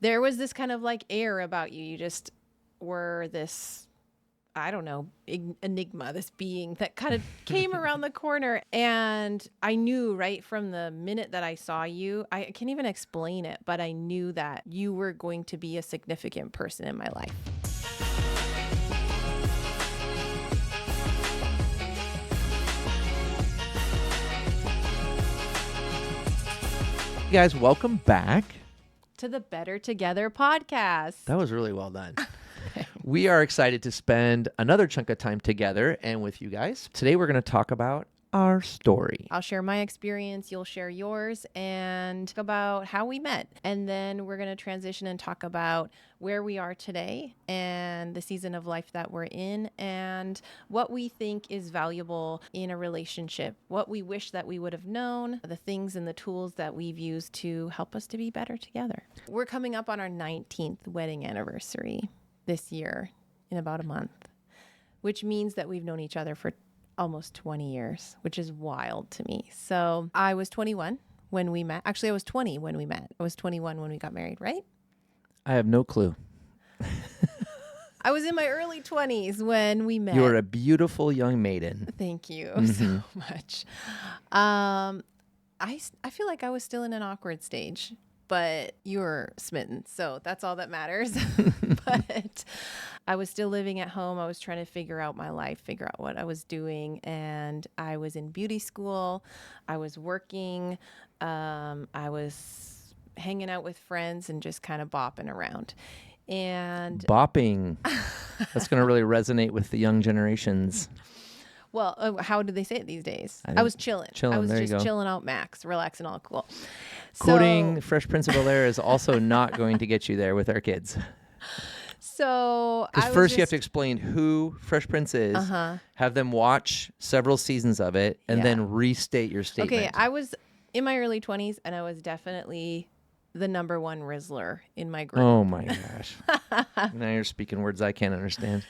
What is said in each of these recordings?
There was this kind of like air about you. You just were this, I don't know, enigma, this being that kind of came around the corner. And I knew right from the minute that I saw you, I can't even explain it, but I knew that you were going to be a significant person in my life. Hey guys, welcome back To the Better Together podcast. That was really well done. We are excited to spend another chunk of time together and with you guys. Today we're going to talk about our story. I'll share my experience, you'll share yours, and talk about how we met. And then we're going to transition and talk about where we are today and the season of life that we're in and what we think is valuable in a relationship, what we wish that we would have known, the things and the tools that we've used to help us to be better together. We're coming up on our 19th wedding anniversary this year in about a month, which means that we've known each other for almost 20 years, which is wild to me. So I was 21 when we met. Actually, I was 20 when we met. I was 21 when we got married, right? I have no clue. I was in my early 20s when we met. You are a beautiful young maiden. Thank you so much. I feel like I was still in an awkward stage, but you were smitten. So that's all that matters. But I was still living at home. I was trying to figure out my life, figure out what I was doing. And I was in beauty school. I was working. I was hanging out with friends and just kind of bopping around. And Bopping. That's going to really resonate with the young generations. well, how do they say it these days? I was chilling. I was there you just go. chilling out, max, relaxing, all cool. Quoting Fresh Prince of Bel-Air is also not going to get you there with our kids. So Because first you have to explain who Fresh Prince is, have them watch several seasons of it, and then restate your statement. Okay, I was in my early 20s, and I was definitely the number one Rizzler in my group. Oh my gosh. Now you're speaking words I can't understand.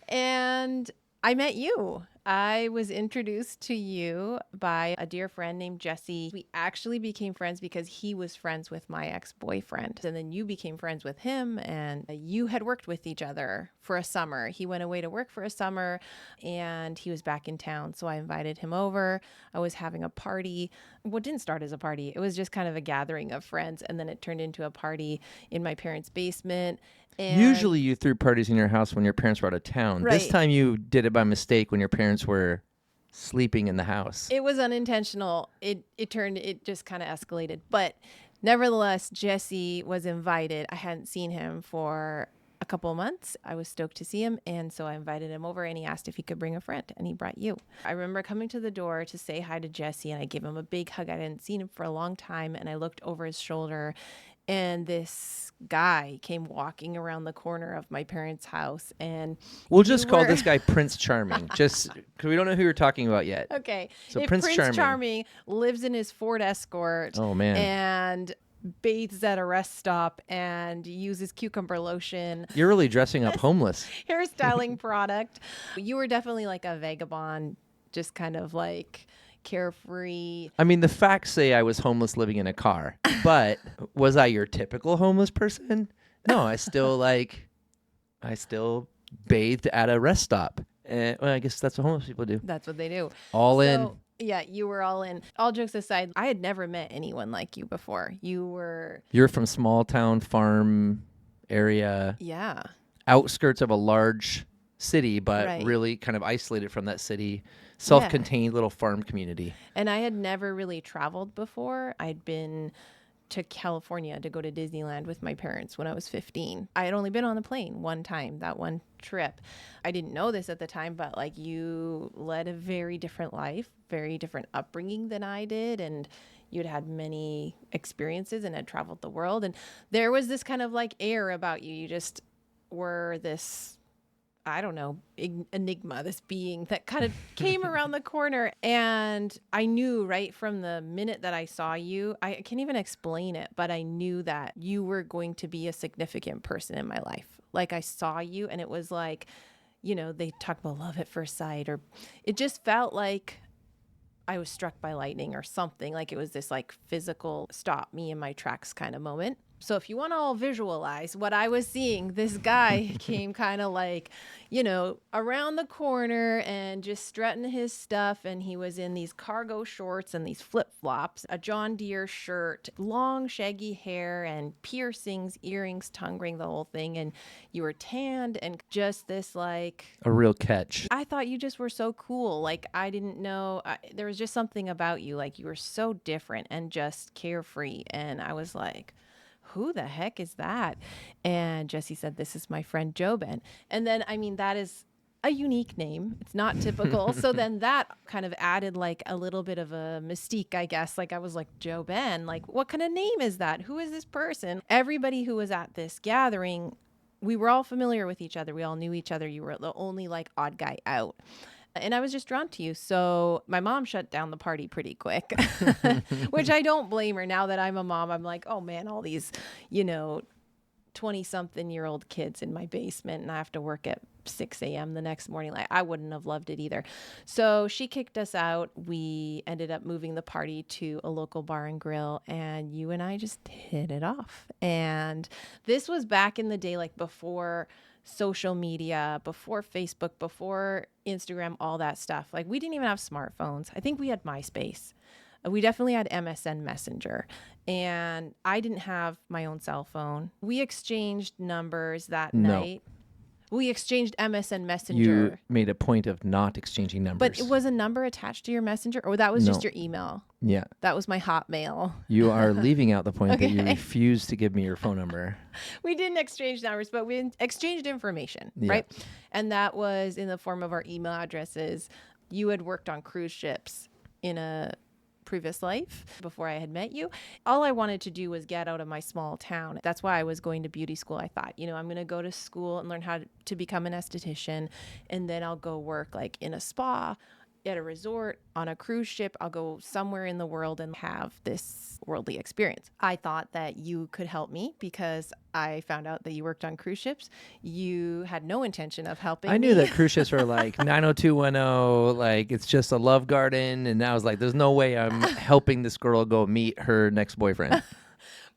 And I met you. I was introduced to you by a dear friend named Jesse. We actually became friends because he was friends with my ex-boyfriend. And then you became friends with him, and you had worked with each other for a summer. He went away to work for a summer and he was back in town. So I invited him over. I was having a party. Well, it didn't start as a party. It was just kind of a gathering of friends. And then it turned into a party in my parents' basement. And usually you threw parties in your house when your parents were out of town. Right. This time you did it by mistake when your parents were sleeping in the house. it was unintentional. It just kind of escalated. But nevertheless, Jesse was invited. I hadn't seen him for a couple of months. I was stoked to see him. And so I invited him over and he asked if he could bring a friend, and he brought you. I remember coming to the door to say hi to Jesse, and I gave him a big hug. I hadn't seen him for a long time. And I looked over his shoulder, and this guy came walking around the corner of my parents' house. And We'll just call this guy Prince Charming, just because we don't know who you're talking about yet. okay. So If Prince Charming. Charming lives in his Ford Escort. Oh, man. And bathes at a rest stop and uses cucumber lotion, You're really dressing up homeless. hairstyling product. You were definitely like a vagabond, just kind of like carefree. I mean, the facts say I was homeless living in a car, but was I your typical homeless person? No, I still bathed at a rest stop. Well, I guess that's what homeless people do. That's what they do. All in. So, yeah, you were all in. All jokes aside, I had never met anyone like you before. You're from small town farm area, Yeah. outskirts of a large city, but Right. really kind of isolated from that city, self-contained little farm community. And I had never really traveled before. I'd been to California to go to Disneyland with my parents when I was 15. I had only been on the plane one time, that one trip. I didn't know this at the time, but like you led a very different life, very different upbringing than I did. And you'd had many experiences and had traveled the world. And there was this kind of like air about you. You just were this, I don't know, enigma, this being that kind of came around the corner. And I knew right from the minute that I saw you, I can't even explain it, but I knew that you were going to be a significant person in my life. Like I saw you and it was like, you know, they talk about love at first sight, or it just felt like I was struck by lightning or something. Like it was this like physical stop me in my tracks kind of moment. So if you want to all visualize what I was seeing, this guy came kind of like, around the corner and just strutting his stuff. And he was in these cargo shorts and these flip-flops, a John Deere shirt, long shaggy hair and piercings, earrings, tongue ring, the whole thing. And you were tanned and just this like... A real catch. I thought you just were so cool. Like I didn't know. There was just something about you. Like you were so different and just carefree. And I was like... who the heck is that? And Jesse said, this is my friend Joben. And then, that is a unique name. It's not typical. So then that kind of added like a little bit of a mystique, I guess. Like I was like, Joben, like what kind of name is that? Who is this person? Everybody who was at this gathering, we were all familiar with each other. We all knew each other. You were the only like odd guy out. And I was just drawn to you. So my mom shut down the party pretty quick, which I don't blame her. Now that I'm a mom, I'm like, oh man, all these, 20-something-year-old kids in my basement and I have to work at 6 a.m. the next morning. Like I wouldn't have loved it either. So she kicked us out. We ended up moving the party to a local bar and grill and you and I just hit it off. And this was back in the day, like before social media, before Facebook, before Instagram, all that stuff. Like we didn't even have smartphones. I think we had MySpace. We definitely had MSN Messenger. And I didn't have my own cell phone. We exchanged numbers that night. We exchanged MSN Messenger. You made a point of not exchanging numbers. But it was a number attached to your Messenger? Or that was just your email? Yeah. That was my Hotmail. You are leaving out the point that you Okay. refused to give me your phone number. We didn't exchange numbers, but we exchanged information, right? And that was in the form of our email addresses. You had worked on cruise ships in a previous life before I had met you. All I wanted to do was get out of my small town. That's why I was going to beauty school. I thought, I'm going to go to school and learn how to become an esthetician. And then I'll go work like in a spa, at a resort, on a cruise ship. I'll go somewhere in the world and have this worldly experience. I thought that you could help me because I found out that you worked on cruise ships. You had no intention of helping me. I knew that cruise ships were like 90210, like it's just a love garden. And I was like, there's no way I'm helping this girl go meet her next boyfriend.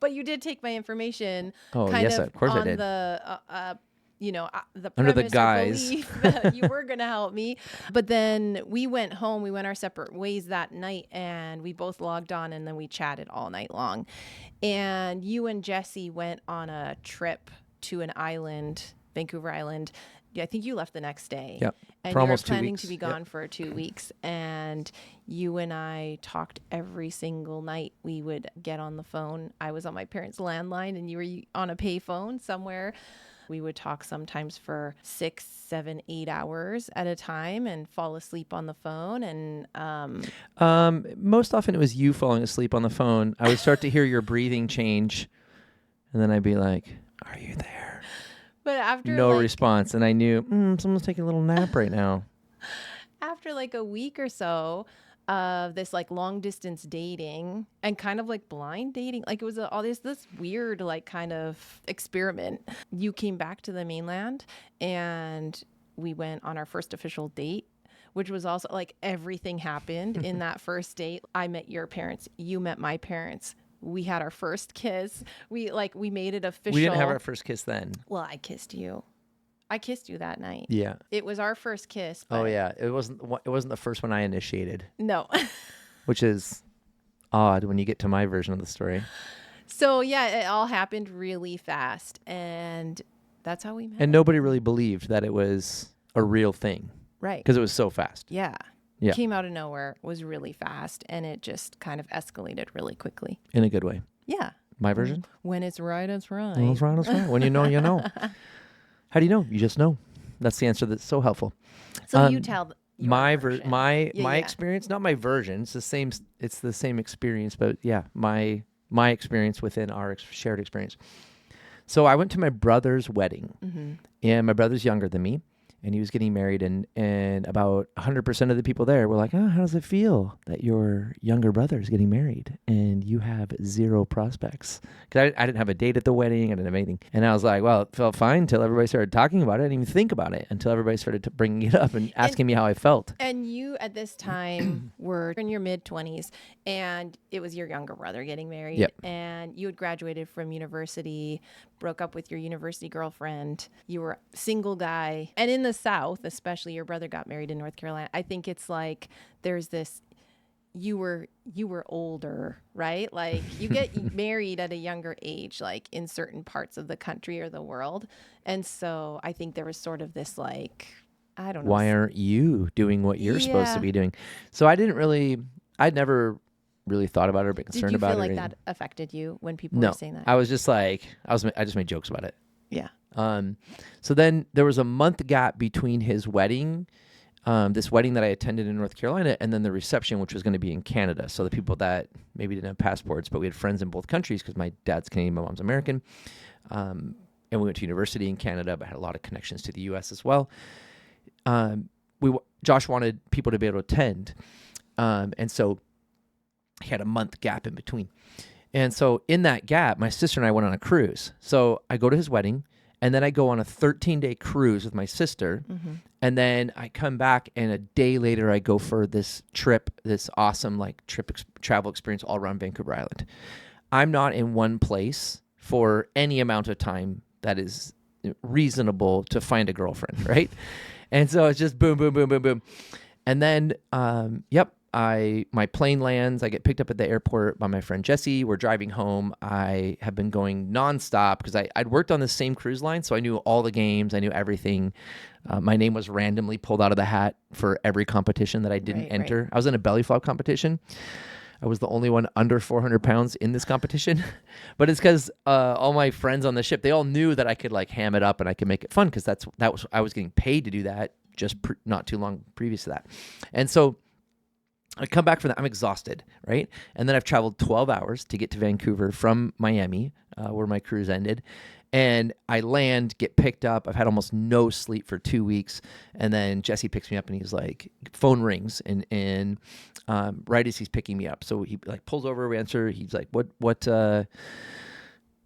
But you did take my information. Oh, kind yes, of course I on did. The Under the premise or guise belief that you were going to help me. But then we went home, we went our separate ways that night and we both logged on and then we chatted all night long. And you and Jesse went on a trip to an island, Vancouver Island. I think you left the next day. Yep. And For you were almost 2 planning weeks. to be gone for 2 weeks. And you and I talked every single night. We would get on the phone. I was on my parents' landline and you were on a payphone somewhere. We would talk sometimes for 6, 7, 8 hours at a time and fall asleep on the phone. And most often it was you falling asleep on the phone. I would start to hear your breathing change, and then I'd be like, "Are you there?" but after No response, and I knew someone's taking a little nap right now. after like a week or so of this like long distance dating and kind of like blind dating, like it was all this weird like kind of experiment. You came back to the mainland and we went on our first official date, which was also like everything happened in that first date. I met your parents, you met my parents. We had our first kiss. We made it official. We didn't have our first kiss then. Well, I kissed you that night. Yeah. It was our first kiss. Oh but yeah. It wasn't the first one I initiated, No. which is odd when you get to my version of the story. So yeah, it all happened really fast, and that's how we met. And nobody really believed that it was a real thing Right. because it was so fast. Yeah. Yeah. Came out of nowhere, was really fast, and it just kind of escalated really quickly. In a good way. Yeah. My version? When it's right, it's right. Well, that's right, that's right. When you know, you know. How do you know? You just know. That's the answer that's so helpful. So you tell your my version. my Yeah. experience, not my version. It's the same experience, but yeah, my experience within our shared experience. So I went to my brother's wedding, Mm-hmm. and my brother's younger than me, and he was getting married, and about 100% of the people there were like, oh, how does it feel that your younger brother is getting married and you have zero prospects? Because I didn't have a date at the wedding. I didn't have anything. And I was like, well, it felt fine until everybody started talking about it. I didn't even think about it until everybody started bringing it up and asking me how I felt. And you at this time were in your mid-20s, and it was your younger brother getting married. Yep. And you had graduated from university, broke up with your university girlfriend. You were a single guy. And in the South, especially, your brother got married in North Carolina. I think it's like there's this, you were older, right? Like you get married at a younger age, like in certain parts of the country or the world. And so I think there was sort of this like, I don't know. Why aren't you doing what you're supposed to be doing? So I'd never really thought about it or been concerned about it. Did you feel like that affected you when people were saying that? I was just like, I just made jokes about it. Yeah. So then there was a month gap between his wedding, this wedding that I attended in North Carolina, and then the reception, which was going to be in Canada. So the people that maybe didn't have passports, but we had friends in both countries because my dad's Canadian, my mom's American. And we went to university in Canada, but had a lot of connections to the U.S. as well. Josh wanted people to be able to attend. And so he had a month gap in between. And so in that gap, my sister and I went on a cruise. So I go to his wedding, and then I go on a 13-day cruise with my sister. Mm-hmm. And then I come back, and a day later I go for this trip, this awesome travel experience all around Vancouver Island. I'm not in one place for any amount of time that is reasonable to find a girlfriend, right? And so it's just boom, boom, boom, boom, boom. And then, my plane lands. I get picked up at the airport by my friend Jesse. We're driving home. I have been going nonstop because I'd worked on the same cruise line, so I knew all the games. I knew everything. My name was randomly pulled out of the hat for every competition that I didn't enter. Right. I was in a belly flop competition. I was the only one under 400 pounds in this competition, but it's because all my friends on the ship, they all knew that I could like ham it up and I could make it fun because I was getting paid to do that just not too long previous to that. And so I come back from that. I'm exhausted, right? And then I've traveled 12 hours to get to Vancouver from Miami, where my cruise ended. And I land, get picked up. I've had almost no sleep for 2 weeks. And then Jesse picks me up, and he's like, phone rings, and right as he's picking me up. So he like pulls over, we answer. He's like, what's up,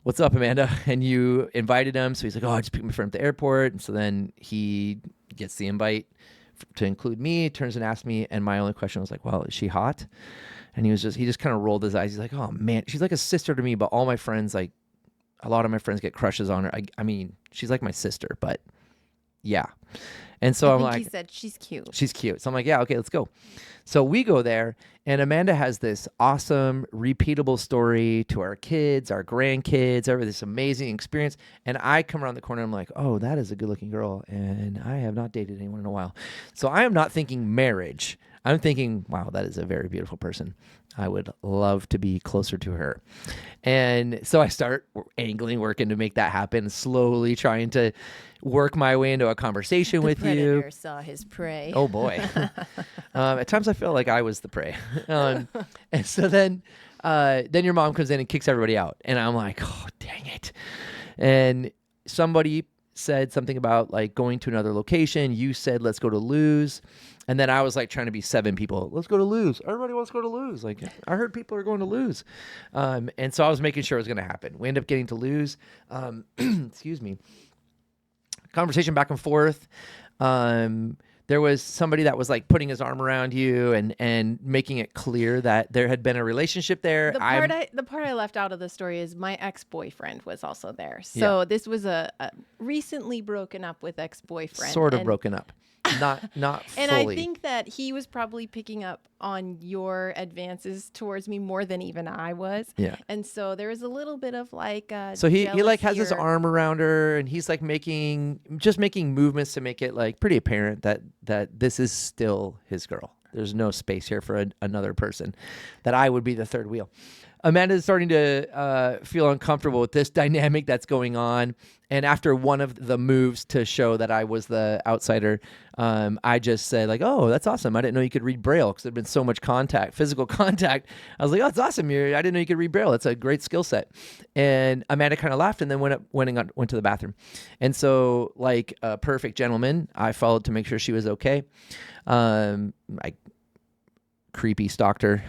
Amanda? And you invited him. So he's like, oh, I just picked my friend up at the airport. And so then he gets the invite to include me, turns and asks me, and my only question was like, well, is she hot? And he just kind of rolled his eyes. He's like, oh man, she's like a sister to me, but all my friends, like a lot of my friends get crushes on her. I mean, she's like my sister, but yeah. And so I'm like, he said she's cute. She's cute. So I'm like, yeah, okay, let's go. So we go there, and Amanda has this awesome, repeatable story to our kids, our grandkids, this amazing experience. And I come around the corner, and I'm like, oh, that is a good-looking girl, and I have not dated anyone in a while. So I am not thinking marriage. I'm thinking, wow, that is a very beautiful person. I would love to be closer to her. And so I start working to make that happen, slowly trying to work my way into a conversation with you. The predator saw his prey. Oh, boy. At times I feel like I was the prey. And so then your mom comes in and kicks everybody out. And I'm like, oh, dang it. And somebody said something about like going to another location. You said, let's go to Lou's. And then I was like trying to be 7 people. Let's go to Lou's. Everybody wants to go to Lou's. Like I heard people are going to Lou's. And so I was making sure it was going to happen. We end up getting to Lou's. Excuse me. Conversation back and forth. There was somebody that was like putting his arm around you and making it clear that there had been a relationship there. The part I left out of the story is my ex-boyfriend was also there. So this was a recently broken up with ex-boyfriend. Sort of broken up. Not fully. And I think that he was probably picking up on your advances towards me more than even I was. Yeah. And so there was a little bit of like so he like has his arm around her, and he's like making movements to make it like pretty apparent that this is still his girl. There's no space here for another person, that I would be the third wheel. Amanda's starting to feel uncomfortable with this dynamic that's going on. And after one of the moves to show that I was the outsider, I just said like, "Oh, that's awesome! I didn't know you could read Braille because there'd been so much contact, physical contact." I was like, "Oh, it's awesome! I didn't know you could read Braille. That's a great skill set." And Amanda kind of laughed and then went to the bathroom. And so, like a perfect gentleman, I followed to make sure she was okay. I creepy stalked her.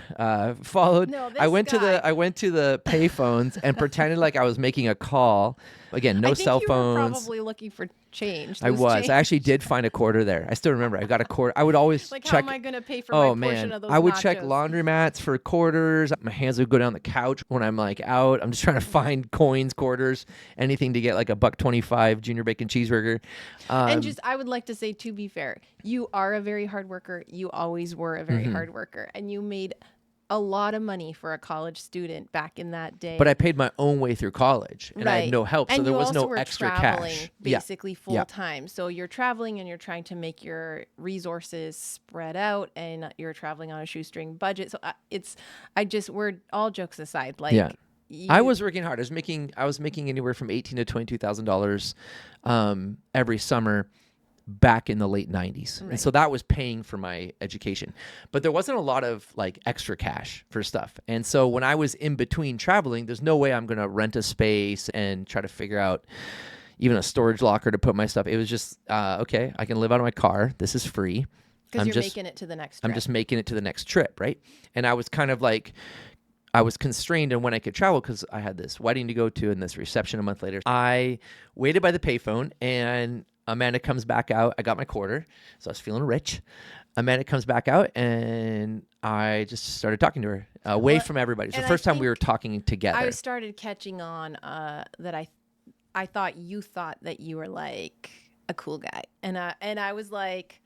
Followed. No, this I went to guy. the payphones and pretended like I was making a call. Again, no I think cell you phones. were probably looking for change. I loose was. change. I actually did find a quarter there. I still remember. I got a quarter. I would always Like, check. how am I going to pay for Oh my portion man, of those I would nachos? check laundromats for quarters. My hands would go down the couch when I'm like out. I'm just trying to find coins, quarters, anything to get like a $1.25 junior bacon cheeseburger. And just, I would like to say, to be fair, you are a very hard worker. You always were a very hard worker, and you made a lot of money for a college student back in that day. But I paid my own way through college, and I had no help, so and there you was also no were extra traveling cash. basically full time. So you're traveling and you're trying to make your resources spread out, and you're traveling on a shoestring budget. So we're all jokes aside. Like, I was working hard. I was making anywhere from $18,000 to $22,000 every summer back in the late 90s. Right. And so that was paying for my education. But there wasn't a lot of like extra cash for stuff. And so when I was in between traveling, there's no way I'm going to rent a space and try to figure out even a storage locker to put my stuff. It was just, okay, I can live out of my car. This is free. Because you're making it to the next trip. I'm just making it to the next trip, right? And I was kind of like, I was constrained in when I could travel because I had this wedding to go to and this reception a month later. I waited by the payphone, and Amanda comes back out. I got my quarter, so I was feeling rich. Amanda comes back out, and I just started talking to her away from everybody. It's the first time we were talking together. I started catching on that I thought you thought that you were like a cool guy, and I was like,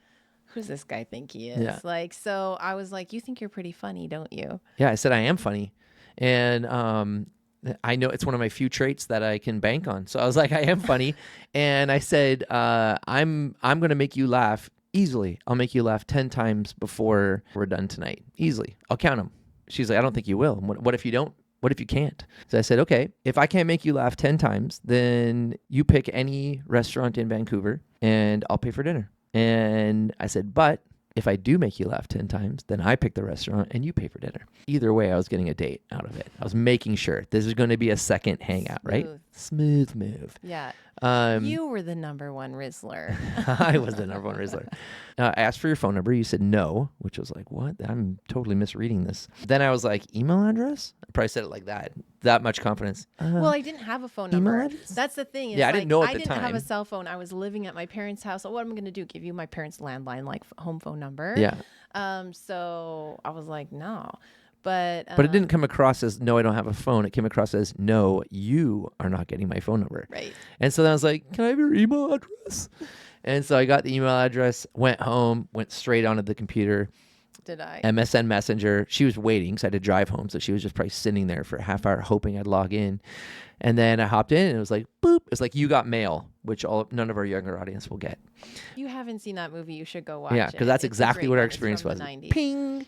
who's this guy think he is? Yeah. Like, so I was like, you think you're pretty funny, don't you? Yeah, I said I am funny, and I know it's one of my few traits that I can bank on. So I was like, I am funny, and I said, I'm going to make you laugh easily. I'll make you laugh 10 times before we're done tonight. Easily, I'll count them. She's like, I don't think you will. What if you don't? What if you can't? So I said, okay, if I can't make you laugh 10 times, then you pick any restaurant in Vancouver, and I'll pay for dinner. And I said, but if I do make you laugh 10 times, then I pick the restaurant and you pay for dinner. Either way, I was getting a date out of it. I was making sure this is going to be a second hangout, right? Smooth move. Yeah. You were the number one Rizzler. I was the number one Rizzler. I asked for your phone number. You said no, which was like, what? I'm totally misreading this. Then I was like, email address? I probably said it like that. That much confidence. Well, I didn't have a phone number. Email address? That's the thing. Yeah, I didn't know at the I didn't have time. a cell phone. I was living at my parents' house. So what am I going to do? Give you my parents' landline, like home phone number? Yeah. So I was like, no. But it didn't come across as, no, I don't have a phone. It came across as, no, you are not getting my phone number. Right. And so then I was like, can I have your email address? And so I got the email address, went home, went straight onto the computer. Did I? MSN Messenger. She was waiting because I had to drive home. So she was just probably sitting there for a half hour hoping I'd log in. And then I hopped in and it was like, boop. It's like, you got mail, which none of our younger audience will get. You haven't seen that movie. You should go watch Yeah, it. because that's It's a exactly great what our one. It's experience from was. the 90s. Ping.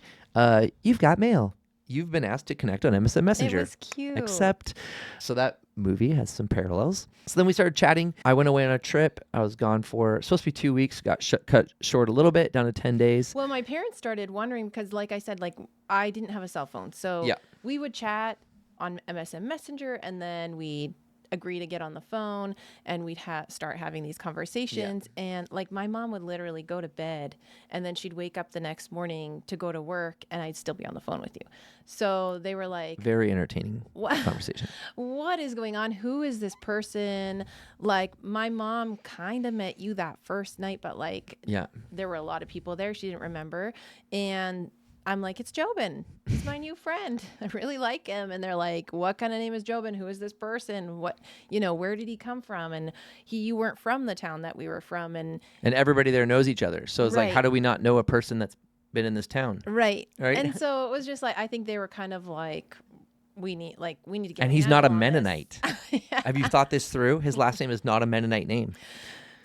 You've got mail. You've been asked to connect on MSN Messenger. It was cute. Except, so that movie has some parallels. So then we started chatting. I went away on a trip. I was gone for supposed to be 2 weeks. Got cut short a little bit, down to 10 days. Well, my parents started wondering because, like I said, like I didn't have a cell phone, so we would chat on MSN Messenger, and then we'd agree to get on the phone, and we'd start having these conversations. And like my mom would literally go to bed, and then she'd wake up the next morning to go to work, and I'd still be on the phone with you. So they were like, very entertaining conversation. What is going on? Who is this person? Like my mom kind of met you that first night, but like there were a lot of people there. She didn't remember. And I'm like, it's Jobin. He's my new friend. I really like him. And they're like, what kind of name is Jobin? Who is this person? What, where did he come from? And you weren't from the town that we were from. And everybody there knows each other. So it's like, how do we not know a person that's been in this town? Right. And so it was just like, I think they were kind of like, we need to get. And he's not a Mennonite. Have you thought this through? His last name is not a Mennonite name.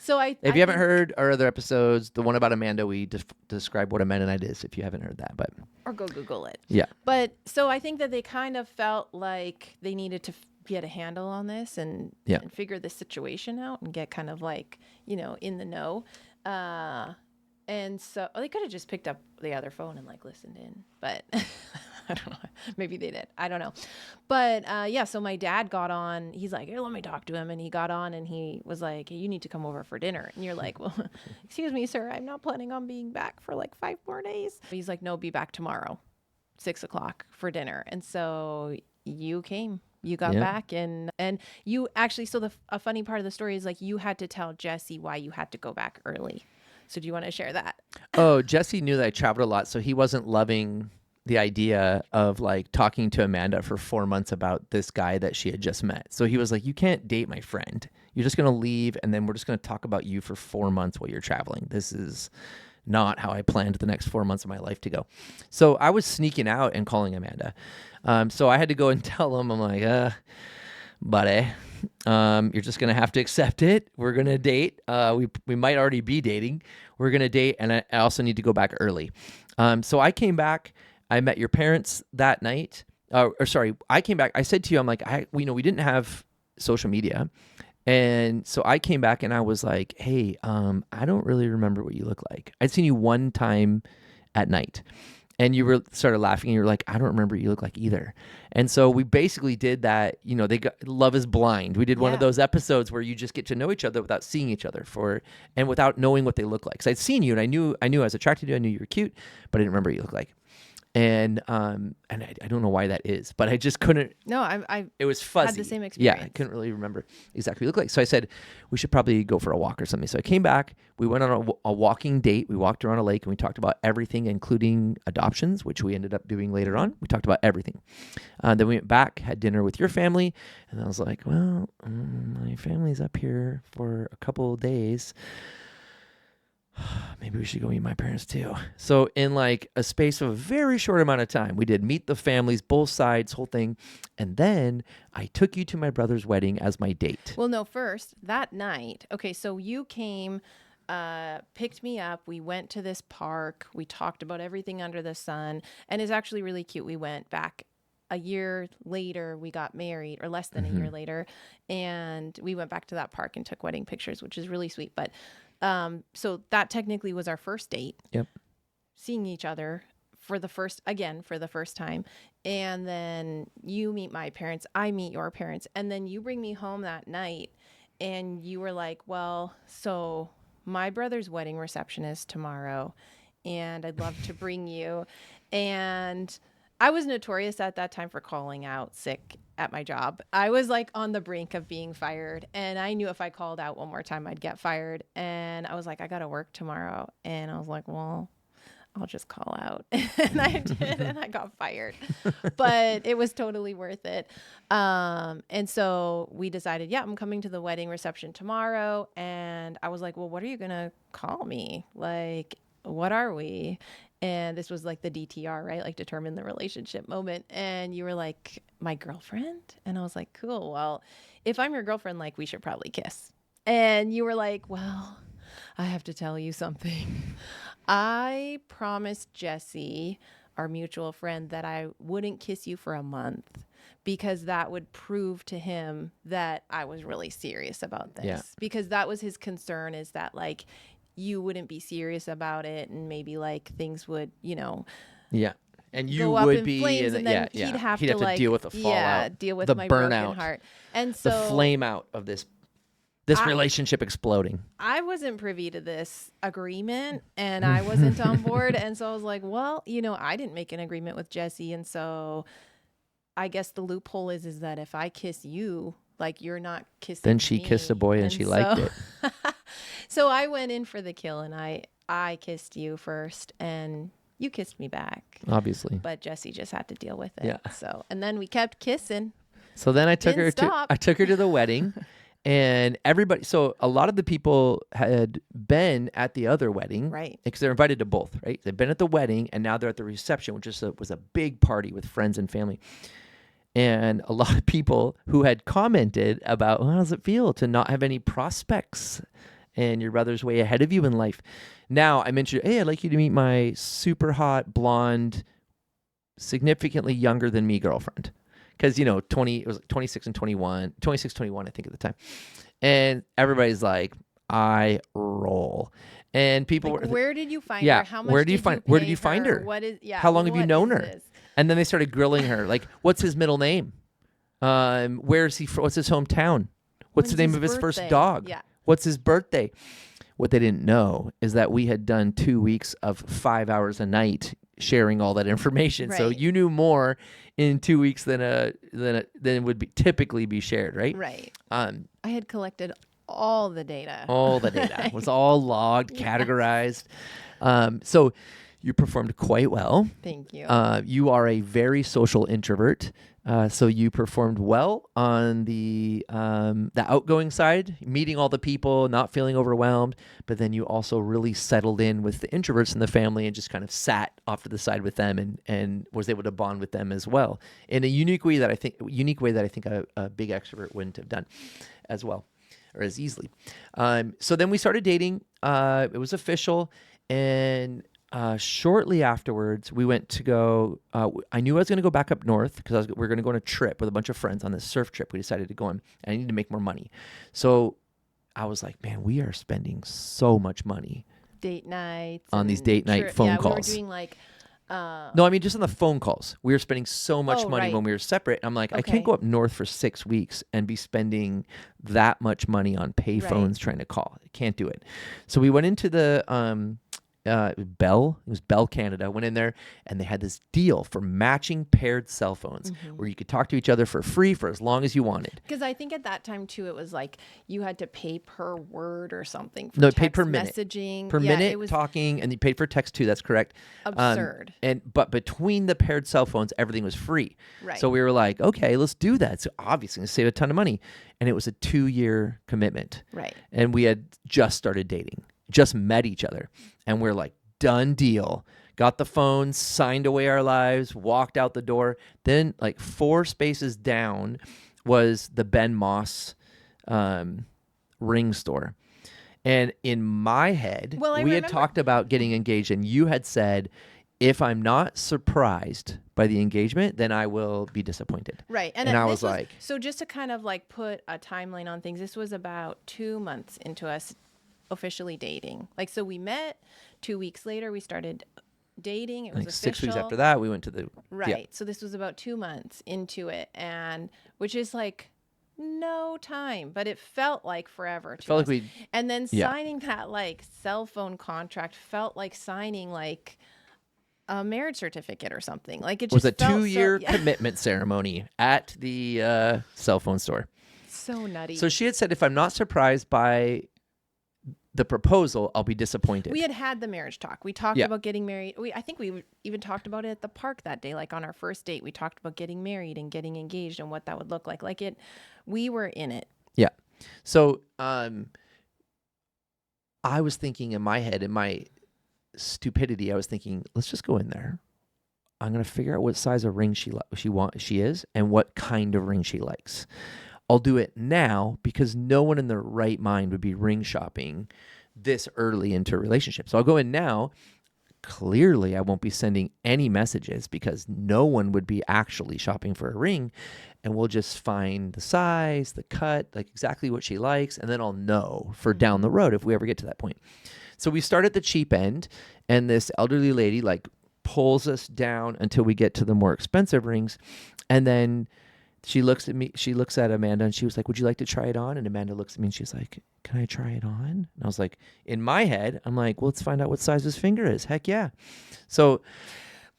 So If I you haven't think, heard our other episodes, the one about Amanda, we describe what a Mennonite is. If you haven't heard that, but or go Google it. yeah, But so I think that they kind of felt like they needed to get a handle on this yeah, and figure the situation out and get kind of like, in the know. And so they could have just picked up the other phone and like listened in, but I don't know. Maybe they did. I don't know. But yeah, so my dad got on. He's like, "Here, let me talk to him." And he got on and he was like, "Hey, you need to come over for dinner." And you're like, "Well, excuse me, sir. I'm not planning on being back for like 5 more days." He's like, "No, be back tomorrow, 6 o'clock for dinner." And so you came. You got yeah. back and you actually. So a funny part of the story is like you had to tell Jesse why you had to go back early. So do you want to share that? Oh, Jesse knew that I traveled a lot, so he wasn't loving the idea of like talking to Amanda for 4 months about this guy that she had just met. So he was like, "You can't date my friend. You're just going to leave and then we're just going to talk about you for 4 months while you're traveling. This is not how I planned the next 4 months of my life to go." So I was sneaking out and calling Amanda. So I had to go and tell him, I'm like, buddy, you're just going to have to accept it. We're going to date. We might already be dating. We're going to date. And I also need to go back early. So I came back. I met your parents that night. Or sorry, I came back. I said to you, I'm like, we didn't have social media. And so I came back and I was like, "Hey, I don't really remember what you look like." I'd seen you one time at night. And you started laughing and you were like, "I don't remember what you look like either." And so we basically did that, they got Love is Blind. We did one of Yeah. those episodes where you just get to know each other without seeing each other and without knowing what they look like. Cuz I'd seen you and I knew I was attracted to you, I knew you were cute, but I didn't remember what you looked like. And I don't know why that is, but I just couldn't. No, I It was fuzzy. had the same Yeah, I experience. couldn't really remember exactly what it looked like. So I said, we should probably go for a walk or something. So I came back. We went on a walking date. We walked around a lake and we talked about everything, including adoptions, which we ended up doing later on. We talked about everything. Then we went back, had dinner with your family. And I was like, "Well, my family's up here for a couple of days. Maybe we should go meet my parents too." So in like a space of a very short amount of time, we did meet the families, both sides, whole thing. And then I took you to my brother's wedding as my date. Well, no, first that night. Okay, so you came, picked me up. We went to this park. We talked about everything under the sun, and it's actually really cute. We went back a year later. We got married, or less than a year later, and we went back to that park and took wedding pictures, which is really sweet. But so that technically was our first date. Yep. Seeing each other for the first time. And then you meet my parents, I meet your parents, and then you bring me home that night and you were like, "Well, so my brother's wedding reception is tomorrow and I'd love to bring you." And I was notorious at that time for calling out sick at my job. I was like on the brink of being fired, and I knew if I called out one more time, I'd get fired. And I was like, "I got to work tomorrow." And I was like, "Well, I'll just call out." And I did, and I got fired. But it was totally worth it. And so we decided, yeah, I'm coming to the wedding reception tomorrow. And I was like, "Well, what are you going to call me? Like, what are we?" And this was like the DTR, right? Like determine the relationship moment. And you were like, "My girlfriend?" And I was like, "Cool. Well, if I'm your girlfriend, like we should probably kiss." And you were like, "Well, I have to tell you something. I promised Jesse, our mutual friend, that I wouldn't kiss you for a month because that would prove to him that I was really serious about this." Yeah. Because that was his concern, is that like you wouldn't be serious about it and maybe like things would, Yeah. And you go up would in be flames, and then yeah. he'd have to like deal with the fallout, deal with the my burnout, broken heart. And the so flame out of this relationship exploding. I wasn't privy to this agreement and I wasn't on board. And so I was like, well, I didn't make an agreement with Jesse. And so I guess the loophole is that if I kiss you, like you're not kissing Then she me. kissed a boy and she liked it. So I went in for the kill and I kissed you first and you kissed me back. Obviously. But Jesse just had to deal with it. Yeah. So, and then we kept kissing. So then I took Didn't stop. I took her to the wedding. And everybody, so a lot of the people had been at the other wedding, Right. Because they're invited to both, right? They've been at the wedding and now they're at the reception, which was a big party with friends and family. And a lot of people who had commented about, "Well, how does it feel to not have any prospects and your brother's way ahead of you in life. Now I mentioned, hey, I'd like you to meet my super hot blonde, significantly younger than me girlfriend. Because, you know, it was 26 and 21, 26, 21, I think at the time. And everybody's like, I roll. And people Like, were, where did you find yeah, her? How much where did you did find, you where did pay you find her? What is, yeah, How long have you what known is her? this? And then they started grilling her. Like, what's his middle name? Where's he from? What's his hometown? What's the When's name of his first birthday? dog? Yeah. What's his birthday? What they didn't know is that we had done 2 weeks of 5 hours a night sharing all that information. So Right. you knew more in 2 weeks than would be typically be shared, right? Right. I had collected all the data. All the data was all logged, categorized. So you performed quite well. Thank you. You are a very social introvert. So you performed well on the outgoing side, meeting all the people, not feeling overwhelmed. But then you also really settled in with the introverts in the family and just kind of sat off to the side with them and was able to bond with them as well in a unique way that I think a big extrovert wouldn't have done as well or as easily. So then we started dating. It was official, and shortly afterwards, we went to go. I knew I was going to go back up north because we were going to go on a trip with a bunch of friends on this surf trip. We decided to go on, and I needed to make more money. So I was like, man, we are spending so much money Date nights. on these date night phone calls. We were doing like. No, I mean just on the phone calls. We were spending so much money right. when we were separate. I'm like, I Okay. can't go up north for 6 weeks and be spending that much money on payphones Right. trying to call. I can't do it. So we went into the Bell. It was Bell Canada. Went in there and they had this deal for matching paired cell phones where you could talk to each other for free for as long as you wanted. Because I think at that time too, it was like you had to pay per word or something. For No, text paid per minute. messaging. Per Yeah, minute it was talking, and you paid for text too. That's correct. absurd. But between the paired cell phones, everything was free. Right. So we were like, okay, let's do that. So obviously, going to save a ton of money. And it was a 2-year commitment. Right. And we had just started dating, just met each other, and we're like, done deal. Got the phone, signed away our lives, walked out the door. Then, like 4 spaces down, was the Ben Moss ring store. And in my head, Well, I we had remember- talked about getting engaged, and you had said, if I'm not surprised by the engagement, then I will be disappointed. Right. And then I this was like, so just to kind of like put a timeline on things, this was about 2 months into us officially dating. Like, so we met 2 weeks later, we started dating. It was like official. 6 weeks after that, we went to the Right. Yeah. So this was about 2 months into it, and which is like no time, but it felt like forever to Felt us. like we And then Yeah. signing that like cell phone contract felt like signing like a marriage certificate or something. Like it was just a felt 2-year so, commitment ceremony at the cell phone store. so nutty. So she had said, if I'm not surprised by the proposal, I'll be disappointed. We had the marriage talk. We talked Yeah. about getting married. I think we even talked about it at the park that day. Like on our first date, we talked about getting married and getting engaged and what that would look like. We were in it. Yeah. So I was thinking in my head, in my stupidity, I was thinking, let's just go in there. I'm going to figure out what size of ring she is and what kind of ring she likes. I'll do it now because no one in their right mind would be ring shopping this early into a relationship. So I'll go in now. Clearly, I won't be sending any messages because no one would be actually shopping for a ring. And we'll just find the size, the cut, like exactly what she likes. And then I'll know for down the road if we ever get to that point. So we start at the cheap end, and this elderly lady like pulls us down until we get to the more expensive rings. And then she looks at Amanda, and she was like, would you like to try it on? And Amanda looks at me and she's like, can I try it on? And I was like, in my head, I'm like, well, let's find out what size his finger is. Heck yeah. So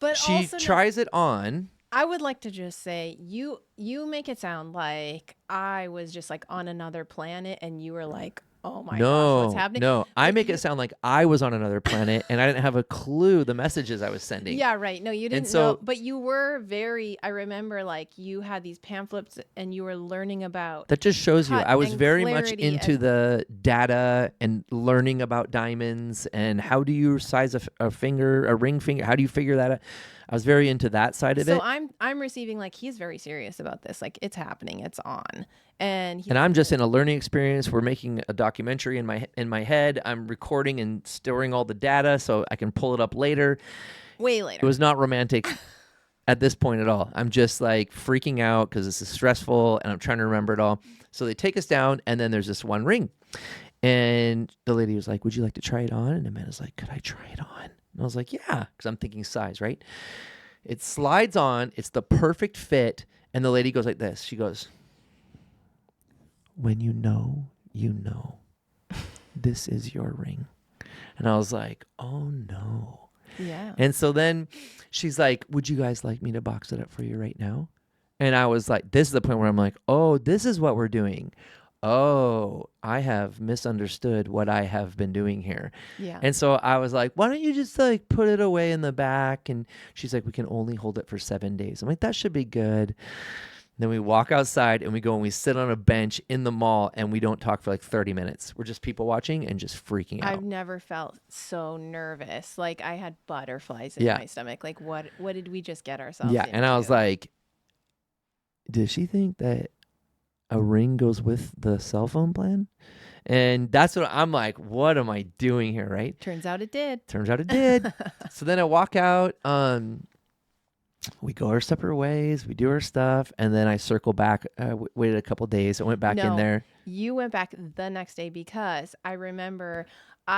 But she also tries it on. I would like to just say you make it sound like I was just like on another planet and you were like, oh my gosh, what's happening? No, I Like, make it sound like I was on another planet and I didn't have a clue the messages I was sending. Yeah, right. No, you didn't so- know. But you were I remember like you had these pamphlets and you were learning about. That just shows you cut I was and very much clarity into the data and learning about diamonds and how do you size a ring finger? How do you figure that out? I was very into that side of So it. I'm receiving like he's very serious about this. Like it's happening, it's on, and he's And I'm just in a learning experience. We're making a documentary in my head. I'm recording and storing all the data so I can pull it up later. way It later. was not romantic at this point at all. I'm just like freaking out because this is stressful and I'm trying to remember it all. So they take us down, and then there's this one ring. And the lady was like, would you like to try it on? And Amanda's like, could I try it on? And I was like, yeah, because I'm thinking size, right? It slides on. It's the perfect fit. And the lady goes like this. She goes, when you know, you know. This is your ring. And I was like, oh, no. Yeah. And so then she's like, would you guys like me to box it up for you right now? And I was like, this is the point where I'm like, oh, this is what we're doing. Oh, I have misunderstood what I have been doing here. Yeah. And so I was like, why don't you just like put it away in the back? And she's like, we can only hold it for 7 days. I'm like, that should be good. Then we walk outside and we go and we sit on a bench in the mall and we don't talk for like 30 minutes. We're just people watching and just freaking out. I've never felt so nervous. Like I had butterflies in Yeah. my stomach. Like what did we just get ourselves Yeah. into? And I was like, does she think that a ring goes with the cell phone plan? And that's what I'm like, what am I doing here, right? Turns out it did. Turns out it did. So then I walk out, we go our separate ways, we do our stuff, and then I circle back, waited a couple days, I went back in No, there. You went back the next day because I remember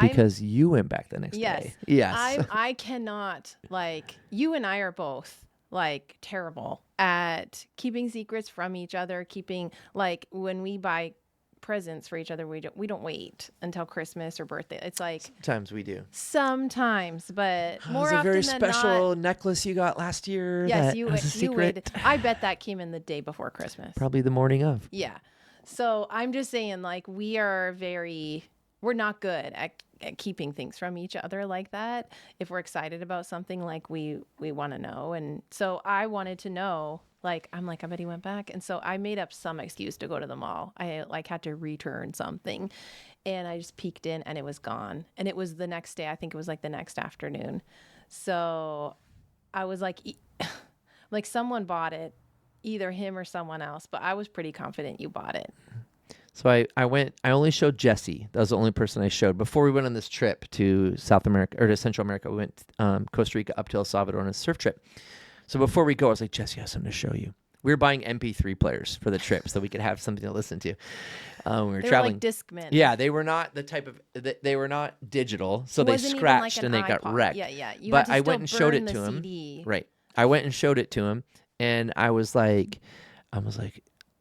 Because you went back the next yes, day. Yes. I cannot, like, you and I are both like terrible at keeping secrets from each other, keeping, like, when we buy presents for each other, we don't wait until Christmas or birthday. It's like Sometimes we do. sometimes, but more It was a often very than special not. necklace you got last year. Yes, that you was a would. secret. I bet that came in the day before Christmas. Probably the morning of. Yeah. So I'm just saying, like, we're not good at keeping things from each other like that. If we're excited about something, like we want to know. And so I wanted to know, like, I'm like, I bet he went back. And so I made up some excuse to go to the mall. I like had to return something, and I just peeked in and it was gone. And it was the next day. I think it was like the next afternoon. So I was like, like someone bought it, either him or someone else, but I was pretty confident you bought it. So I only showed Jesse. That was the only person I showed. Before we went on this trip to South America, or to Central America, we went Costa Rica up to El Salvador on a surf trip. So before we go, I was like, Jesse, I have something to show you. We were buying MP3 players for the trip so we could have something to listen to. We were They traveling. were like Discman. Yeah, they were not the type of, they were not digital. So It they wasn't even scratched like and they got iPod. wrecked. Yeah. You But had to I still went and showed burn it the to him. CD. Right. I went and showed it to him, and I was like,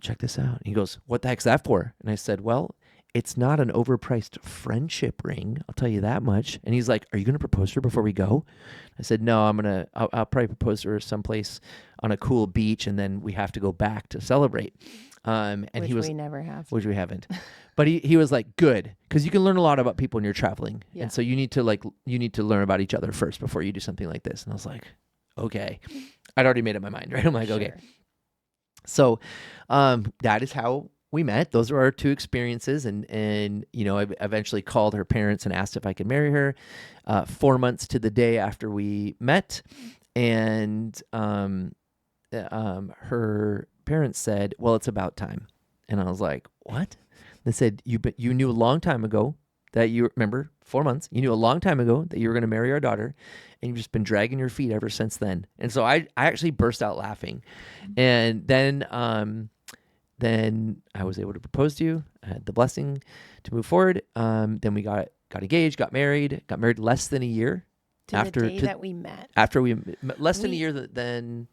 check this out. And he goes, what the heck's that for? And I said, well, it's not an overpriced friendship ring. I'll tell you that much. And he's like, are you going to propose to her before we go? I said, no, I'll probably propose to her someplace on a cool beach, and then we have to go back to celebrate. And Which he was, we never have. which we haven't. But he was like, good, because you can learn a lot about people when you're traveling. Yeah. And so you need to learn about each other first before you do something like this. And I was like, okay. I'd already made up my mind, right? I'm like, okay. Sure. So that is how we met. Those were our two experiences. And you know, I eventually called her parents and asked if I could marry her 4 months to the day after we met. And her parents said, well, it's about time. And I was like, what? They said, you knew a long time ago that you remember 4 months. You knew a long time ago that you were going to marry our daughter, and you've just been dragging your feet ever since then. And so I actually burst out laughing. And then I was able to propose to you. I had the blessing to move forward. Then we got engaged, got married less than a year after the day that we met. After less than a year than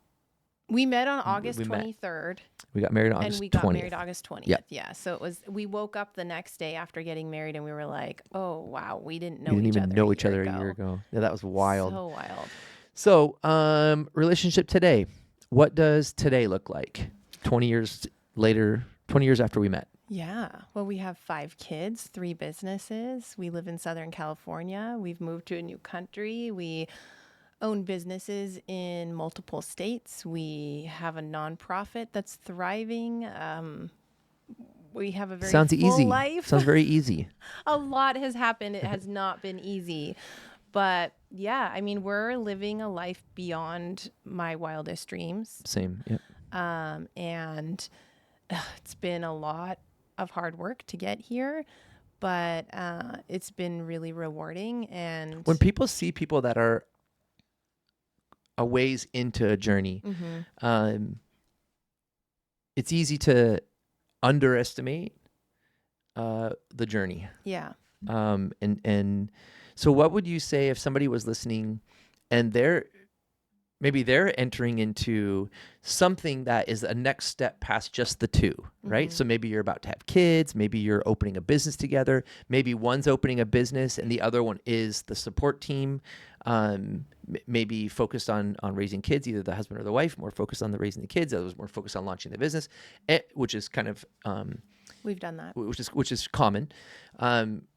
we met on August 23rd. We got married on August 20th. And we got married August 20th. Yep. Yeah. So we woke up the next day after getting married, and we were like, oh, wow, we didn't know we didn't each even other know each other a year ago. Yeah, that was wild. So wild. So, relationship today. What does today look like? 20 years later, 20 years after we met. Yeah. Well, we have 5 kids, 3 businesses. We live in Southern California. We've moved to a new country. We own businesses in multiple states. We have a nonprofit that's thriving. We have a very full life. Sounds very easy. A lot has happened. It has not been easy, But yeah, I mean, we're living a life beyond my wildest dreams. Same. Yeah. And it's been a lot of hard work to get here, but it's been really rewarding. And When people see people that are a ways into a journey, it's easy to underestimate the journey. yeah. And so what would you say if somebody was listening and maybe they're entering into something that is a next step past just the two, right? So maybe you're about to have kids, maybe you're opening a business together, maybe one's opening a business and the other one is the support team, maybe focused on raising kids, either the husband or the wife, more focused on the raising the kids, the other was more focused on launching the business, which is kind of We've done that. which is common.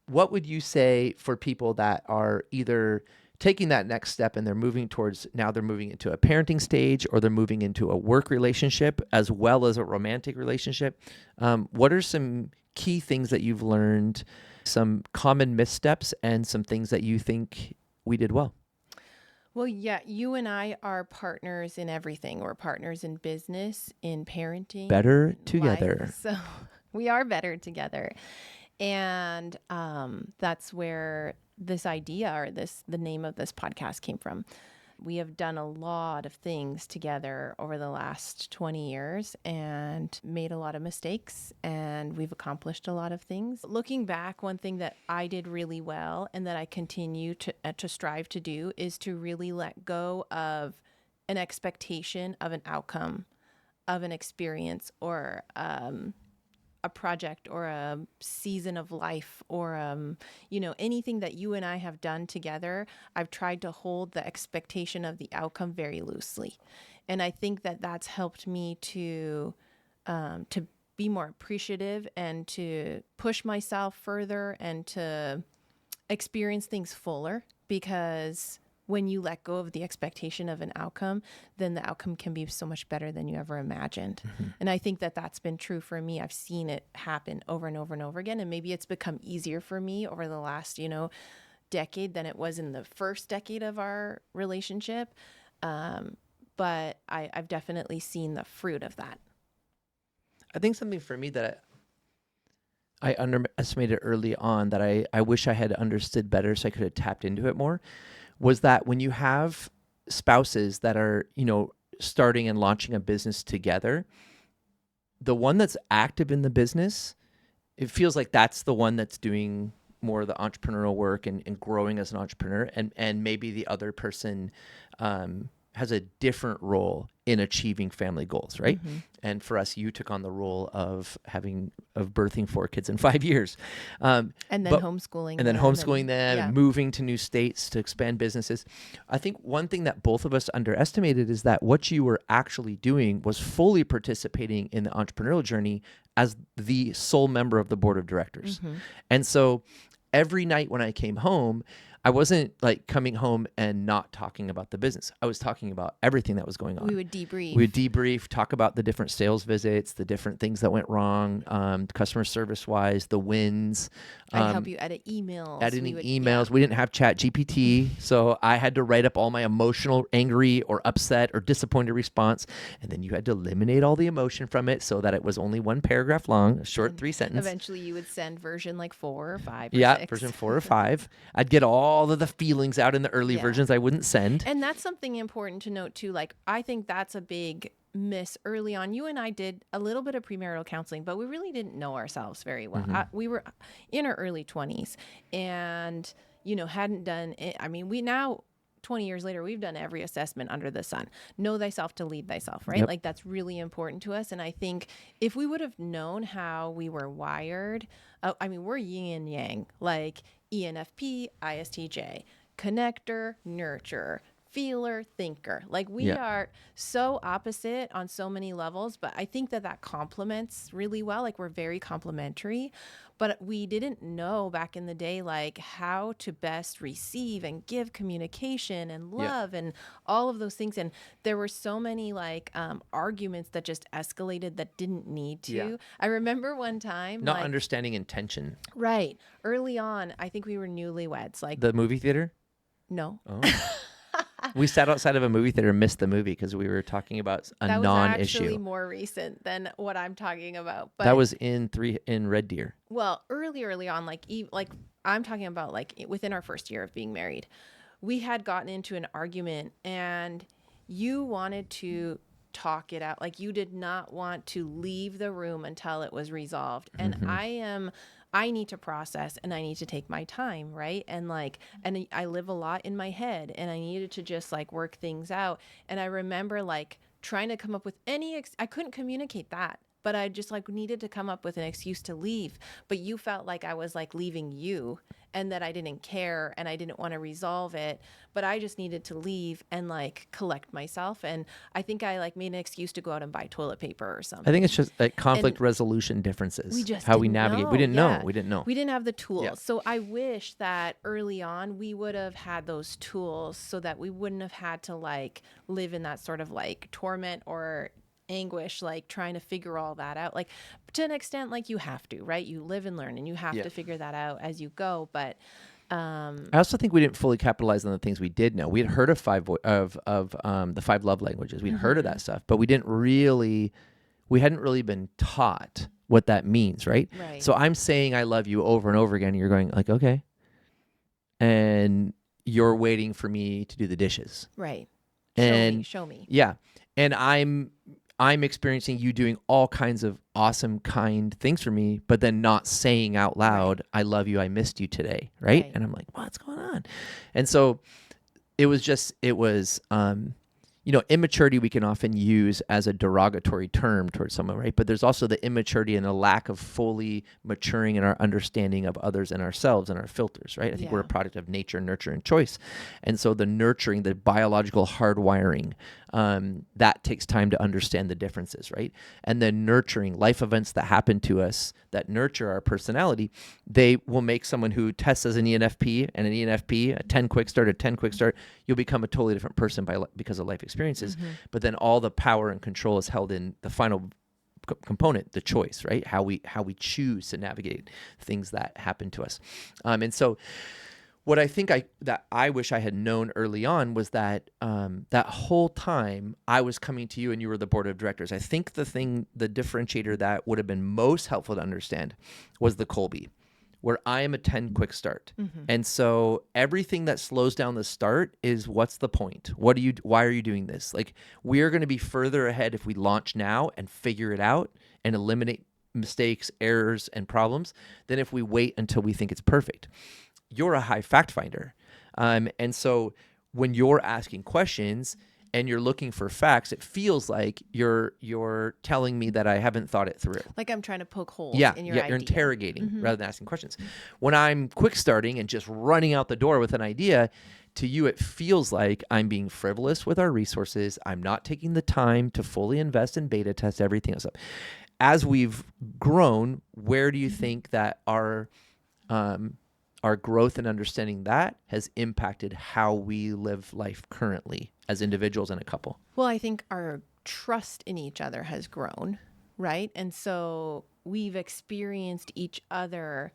What would you say for people that are either taking that next step and they're moving into a parenting stage, or they're moving into a work relationship as well as a romantic relationship? What are some key things that you've learned, some common missteps, and some things that you think we did well? Well, yeah, you and I are partners in everything. We're partners in business, in parenting, Better in together. life. So we are better together. And that's where this idea, or the name of this podcast, came from. We have done a lot of things together over the last 20 years and made a lot of mistakes, and we've accomplished a lot of things. Looking back, one thing that I did really well and that I continue to strive to do is to really let go of an expectation of an outcome, of an experience, or a project or a season of life, or anything that you and I have done together. I've tried to hold the expectation of the outcome very loosely, and I think that that's helped me to be more appreciative and to push myself further and to experience things fuller, because when you let go of the expectation of an outcome, then the outcome can be so much better than you ever imagined. And I think that that's been true for me. I've seen it happen over and over and over again. And maybe it's become easier for me over the last, decade than it was in the first decade of our relationship. But I've definitely seen the fruit of that. I think something for me that I underestimated early on that I wish I had understood better so I could have tapped into it more, was that when you have spouses that are, starting and launching a business together, the one that's active in the business, it feels like that's the one that's doing more of the entrepreneurial work and growing as an entrepreneur. And maybe the other person has a different role in achieving family goals, right? And for us, you took on the role of birthing 4 kids in 5 years. And then homeschooling them and moving to new states to expand businesses. I think one thing that both of us underestimated is that what you were actually doing was fully participating in the entrepreneurial journey as the sole member of the board of directors. And so every night when I came home, I wasn't like coming home and not talking about the business. I was talking about everything that was going on. We would debrief. Talk about the different sales visits, the different things that went wrong, customer service wise, the wins. I'd help you edit emails. Editing emails. We didn't have Chat GPT, so I had to write up all my emotional, angry, or upset or disappointed response, and then you had to eliminate all the emotion from it so that it was only 1 paragraph long, a short 3 sentence. Eventually, you would send version like 4 or 5 or 6. Version 4 or 5. I'd get all of the feelings out in the early versions I wouldn't send. And that's something important to note too. Like, I think that's a big miss early on. You and I did a little bit of premarital counseling, but we really didn't know ourselves very well. We were in our early 20s and, hadn't done it. I mean, we now 20 years later, we've done every assessment under the sun. Know thyself to lead thyself, right? Yep. Like, that's really important to us. And I think if we would have known how we were wired, we're yin and yang, like ENFP, ISTJ, connector, nurturer, feeler, thinker. Like, we are so opposite on so many levels, but I think that complements really well. Like, we're very complementary, but we didn't know back in the day, like, how to best receive and give communication and love and all of those things. And there were so many arguments that just escalated that didn't need to. Yeah. I remember one time, not understanding intention. Right. Early on, I think we were newlyweds. Like, the movie theater? No. Oh. We sat outside of a movie theater and missed the movie because we were talking about a That was non-issue. actually more recent than what I'm talking about. But That was in Red Deer. well, early on, like I'm talking about like within our first year of being married, we had gotten into an argument and you wanted to talk it out. Like you did not want to leave the room until it was resolved. And I need to process and I need to take my time, right? And I live a lot in my head and I needed to just like work things out. And I remember like trying to come up with I couldn't communicate that, but I just like needed to come up with an excuse to leave. But you felt like I was like leaving you and that I didn't care and I didn't want to resolve it, but I just needed to leave and like collect myself. And I think I like made an excuse to go out and buy toilet paper or something. I think it's just like conflict resolution differences. We just how we didn't navigate. know. We didn't Yeah. know. We didn't know. We didn't have the tools. Yeah. So I wish that early on we would have had those tools so that we wouldn't have had to like live in that sort of like torment or anguish, like trying to figure all that out. Like to an extent, like you have to, right? You live and learn and you have to figure that out as you go. But I also think we didn't fully capitalize on the things we did know. We had heard of the 5 love languages. We'd heard of that stuff, but we hadn't really been taught what that means, right? Right. So I'm saying I love you over and over again. And you're going like, okay. And you're waiting for me to do the dishes. Right. And show me. Yeah. And I'm experiencing you doing all kinds of awesome, kind things for me, but then not saying out loud, I love you, I missed you today, right? And I'm like, what's going on? And so it was immaturity we can often use as a derogatory term towards someone, right? But there's also the immaturity and a lack of fully maturing in our understanding of others and ourselves and our filters, right? I think we're a product of nature, nurture, and choice. And so the nurturing, the biological hardwiring, that takes time to understand the differences, right? And then nurturing, life events that happen to us that nurture our personality, they will make someone who tests as an ENFP and an ENFP, a 10 quick start, you'll become a totally different person because of life experiences. But then all the power and control is held in the final component, the choice, right? How we choose to navigate things that happen to us. And so what I think I wish I had known early on was that that whole time I was coming to you and you were the board of directors. I think the differentiator that would have been most helpful to understand was the Colby, where I am a 10 quick start. And so everything that slows down the start is what's the point? Why are you doing this? Like we're going to be further ahead if we launch now and figure it out and eliminate mistakes, errors, and problems than if we wait until we think it's perfect. You're a high fact finder. And so when you're asking questions and you're looking for facts, it feels like you're telling me that I haven't thought it through. Like I'm trying to poke holes in your idea. You're interrogating rather than asking questions. When I'm quick starting and just running out the door with an idea, to you it feels like I'm being frivolous with our resources. I'm not taking the time to fully invest and beta test everything else up. As we've grown, where do you think that our growth and understanding that has impacted how we live life currently as individuals and a couple? Well, I think our trust in each other has grown, right? And so we've experienced each other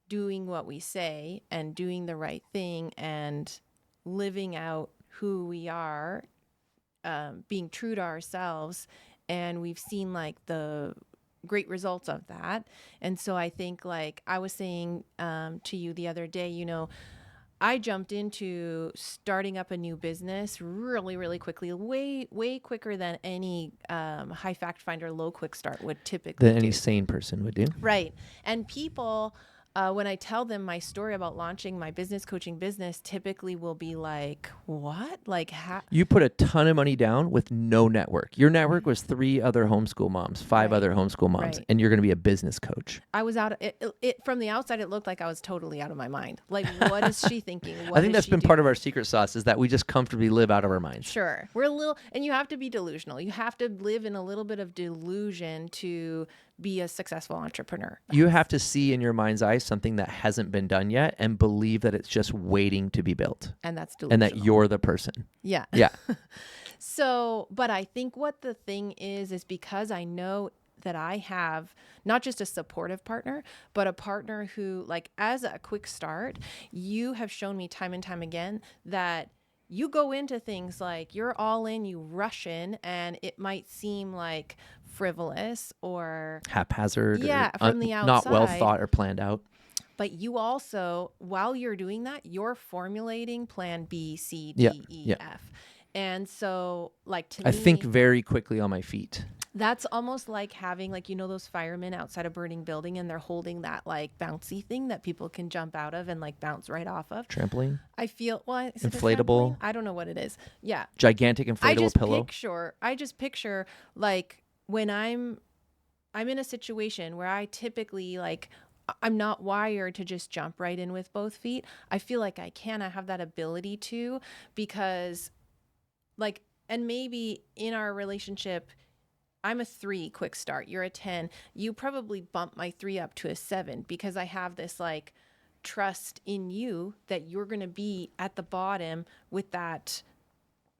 doing what we say and doing the right thing and living out who we are, being true to ourselves. And we've seen like the great results of that. And so I think like I was saying to you the other day, I jumped into starting up a new business really, really quickly, way, way quicker than any high fact finder, low quick start would typically Than any sane person would do. Right. And people, when I tell them my story about launching my business coaching business, typically will be like, what? Like, you put a ton of money down with no network. Your network was 3 other homeschool moms, 5 other homeschool moms, and you're going to be a business coach. I was out. It from the outside, it looked like I was totally out of my mind. Like, what is she thinking? I think that's been part of our secret sauce is that we just comfortably live out of our minds. Sure. We're a little, and you have to be delusional. You have to live in a little bit of delusion to be a successful entrepreneur. You have to see in your mind's eye something that hasn't been done yet and believe that it's just waiting to be built. And that's delusional. And that you're the person. Yeah. Yeah. So, but I think what the thing is because I know that I have not just a supportive partner, but a partner who, like, as a quick start, you have shown me time and time again that you go into things like you're all in, you rush in, and it might seem like frivolous or, Haphazard or yeah, from the not well outside. thought or planned out. But you also, while you're doing that, you're formulating plan B, C, Yeah. D, E, Yeah. F. And so, like, to I think me, very quickly on my feet. that's almost like having, like, you know, those firemen outside a burning building and they're holding that like bouncy thing that people can jump out of and like bounce right off of. Trampoline, I feel, well, is it a inflatable, trampoline? I don't know what it is. Yeah. gigantic inflatable pillow. I just picture like when I'm in a situation where I typically like I'm not wired to just jump right in with both feet. I feel like I have that ability to, because like, and maybe in our relationship, I'm a 3 quick start. You're a 10. You probably bump my 3 up to a 7 because I have this like trust in you that you're going to be at the bottom with that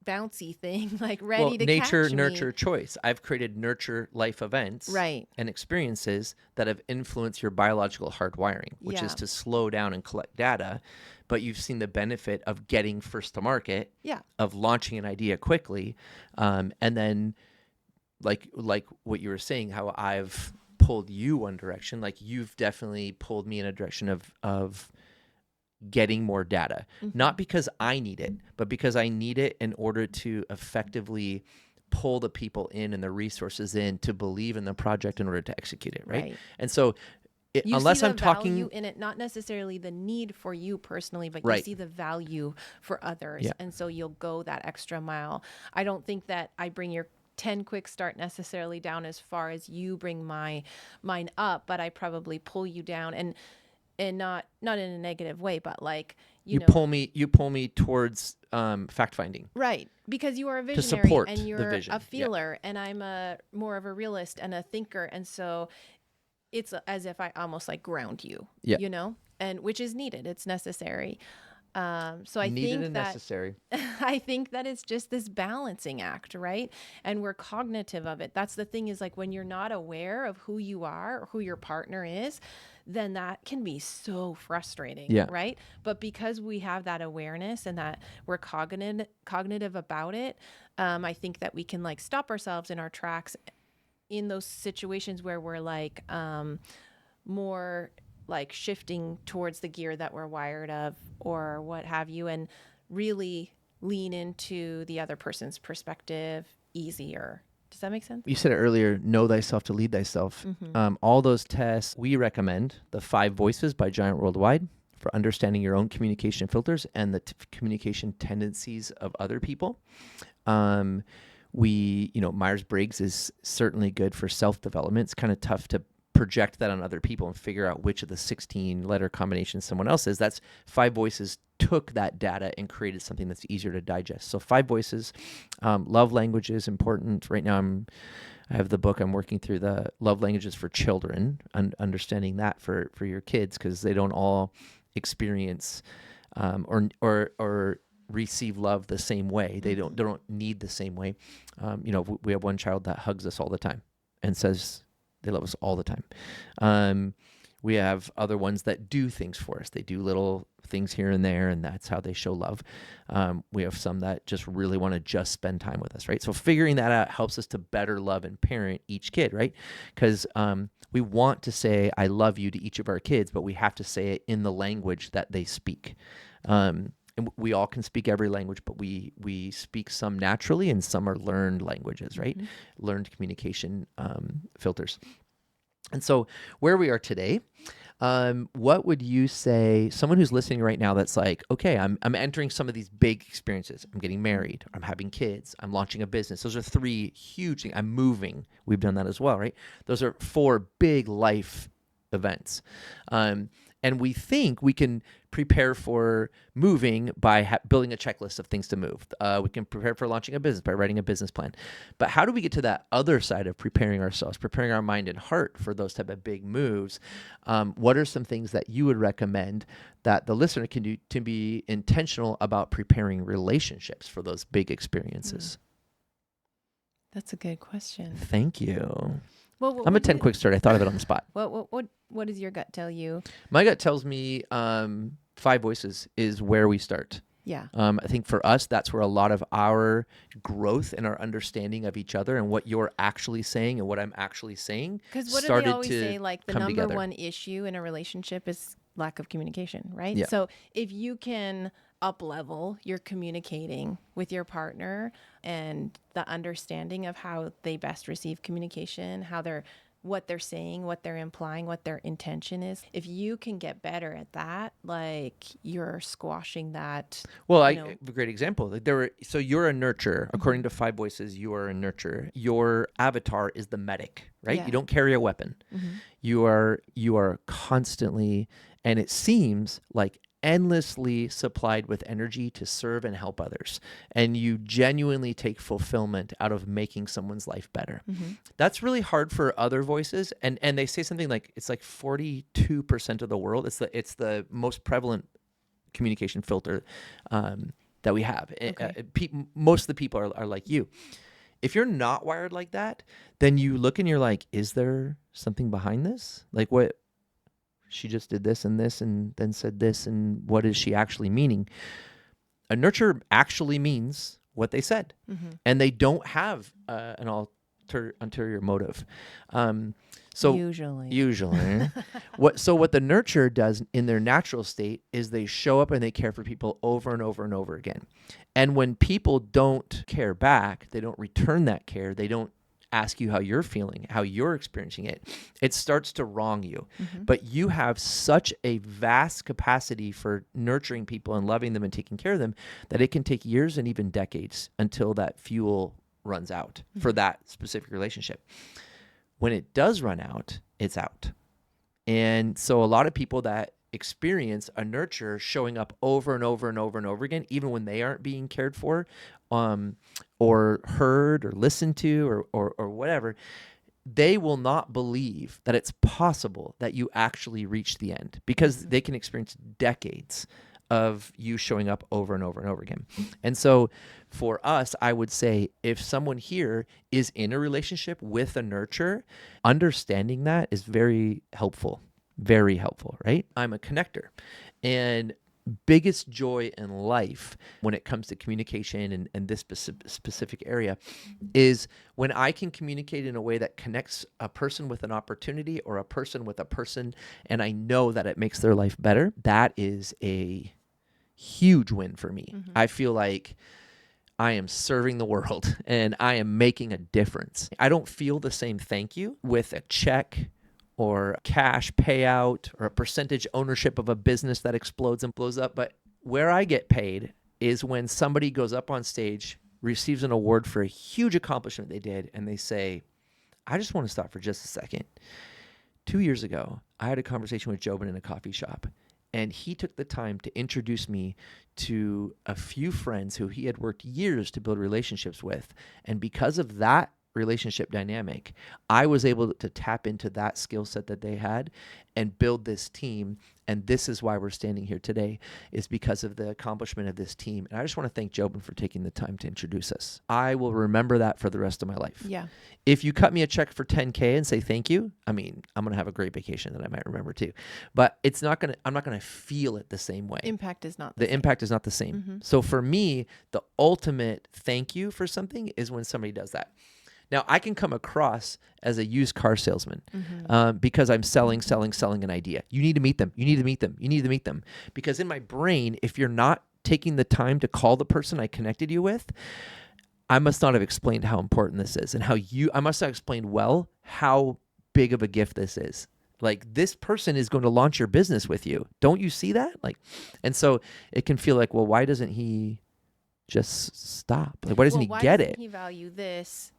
bouncy thing, like ready to nature, catch me. nurture, choice. I've created nurture life events Right. and experiences that have influenced your biological hardwiring, which is Yeah. to slow down and collect data. But you've seen the benefit of getting first to market, Yeah. of launching an idea quickly, and then like what you were saying, how I've pulled you one direction, like you've definitely pulled me in a direction of getting more data, not because I need it, but because I need it in order to effectively pull the people in and the resources in to believe in the project in order to execute it. Right. And so you unless see the I'm talking value in it, not necessarily the need for you personally, but Right. you see the value for others. Yeah. And so you'll go that extra mile. I don't think that I bring your 10 quick start necessarily down as far as you bring mine up, but I probably pull you down, and not in a negative way, but like, you know, pull me towards fact finding. right, because you are a To visionary support and the you're vision. a feeler, and I'm a more of a realist and a thinker, and so it's as if I almost like ground you, Yeah. you know, and which is needed, it's necessary. So I Needed think and that necessary. I think that it's just this balancing act, right? And we're cognitive of it. That's the thing, is like when you're not aware of who you are or who your partner is, then that can be so frustrating, Yeah. right? But because we have that awareness and that we're cognitive about it, I think that we can like stop ourselves in our tracks in those situations where we're like more like shifting towards the gear that we're wired of or what have you, and really lean into the other person's perspective easier. Does that make sense? You said it earlier, know thyself to lead thyself. All those tests, we recommend the 5 Voices by Giant Worldwide for understanding your own communication filters and the communication tendencies of other people. Myers-Briggs is certainly good for self-development. It's kind of tough to project that on other people and figure out which of the 16 letter combinations someone else is. That's 5 Voices took that data and created something that's easier to digest. So 5 Voices, love language is important. Right now I have the book, I'm working through the love languages for children, understanding that for your kids, because they don't all experience or receive love the same way. They don't need the same way. We have one child that hugs us all the time and says they love us all the time. We have other ones that do things for us. They do little things here and there, and that's how they show love. We have some that just really want to just spend time with us, right? So figuring that out helps us to better love and parent each kid, right? Because we want to say I love you to each of our kids, but we have to say it in the language that they speak. And we all can speak every language, but we speak some naturally and some are learned languages, right? Learned communication filters. And so where we are today, what would you say, someone who's listening right now that's like, okay, I'm entering some of these big experiences. I'm getting married, I'm having kids, I'm launching a business. Those are 3 huge things. I'm moving. We've done that as well, right? Those are 4 big life events. And we think we can prepare for moving by building a checklist of things to move. We can prepare for launching a business by writing a business plan. But how do we get to that other side of preparing ourselves, preparing our mind and heart for those type of big moves? What are some things that you would recommend that the listener can do to be intentional about preparing relationships for those big experiences? That's a good question. Thank you. I'm a 10 quick start. I thought of it on the spot. What does your gut tell you? My gut tells me five voices is where we start. Yeah. I think for us, that's where a lot of our growth and our understanding of each other and what you're actually saying and what I'm actually saying Because what do started they always to say? Like the come number together. one issue in a relationship is lack of communication, right? Yeah. So if you can up level your communicating with your partner and the understanding of how they best receive communication, what they're saying, what they're implying, what their intention is. If you can get better at that, like you're squashing that. Well, a great example. Like so you're a nurturer. According to Five Voices, you are a nurturer. Your avatar is the medic, right? Yeah. You don't carry a weapon. You are constantly, and it seems like endlessly supplied with energy to serve and help others. And you genuinely take fulfillment out of making someone's life better. That's really hard for other voices. And they say something like, it's like 42% of the world. It's the most prevalent communication filter that we have. Okay. Most of the people are like you. If you're not wired like that, then you look and you're like, is there something behind this? Like what? She just did this and then said this, and what is she actually meaning? A nurture actually means what they said, and they don't have an ulterior motive. So usually, what the nurturer does in their natural state is they show up and they care for people over and over and over again. And when people don't care back, they don't return that care, they don't ask you how you're feeling, how you're experiencing it, it starts to wrong you. But you have such a vast capacity for nurturing people and loving them and taking care of them that it can take years and even decades until that fuel runs out for that specific relationship. When it does run out, it's out. And so a lot of people that experience a nurturer showing up over and over and over and over again, even when they aren't being cared for, or heard or listened to or whatever, they will not believe that it's possible that you actually reach the end, because they can experience decades of you showing up over and over and over again. And so for us, I would say if someone here is in a relationship with a nurturer, understanding that is very helpful, right? I'm a connector. And biggest joy in life when it comes to communication and this specific area is when I can communicate in a way that connects a person with an opportunity or a person with a person, and I know that it makes their life better. That is a huge win for me. I feel like I am serving the world and I am making a difference. I don't feel the same thank you with a check or cash payout or a percentage ownership of a business that explodes and blows up. But where I get paid is when somebody goes up on stage, receives an award for a huge accomplishment they did, and they say, I just want to stop for just a second. 2 years ago, I had a conversation with Jobin in a coffee shop, and he took the time to introduce me to a few friends who he had worked years to build relationships with. And because of that relationship dynamic, I was able to tap into that skill set that they had and build this team. And this is why we're standing here today, is because of the accomplishment of this team. And I just want to thank Jobin for taking the time to introduce us. I will remember that for the rest of my life. Yeah. If you cut me a check for $10K and say thank you, I mean, I'm going to have a great vacation that I might remember too. But I'm not going to feel it the same way. Impact is not the same. Impact is not the same. So for me, the ultimate thank you for something is when somebody does that. Now, I can come across as a used car salesman because I'm selling an idea. You need to meet them. You need to meet them. You need to meet them. Because in my brain, if you're not taking the time to call the person I connected you with, I must not have explained how important this is and I must have explained well how big of a gift this is. Like, this person is going to launch your business with you. Don't you see that? And so it can feel like, well, why doesn't he just stop? Like, why doesn't he get it? Why doesn't he value this?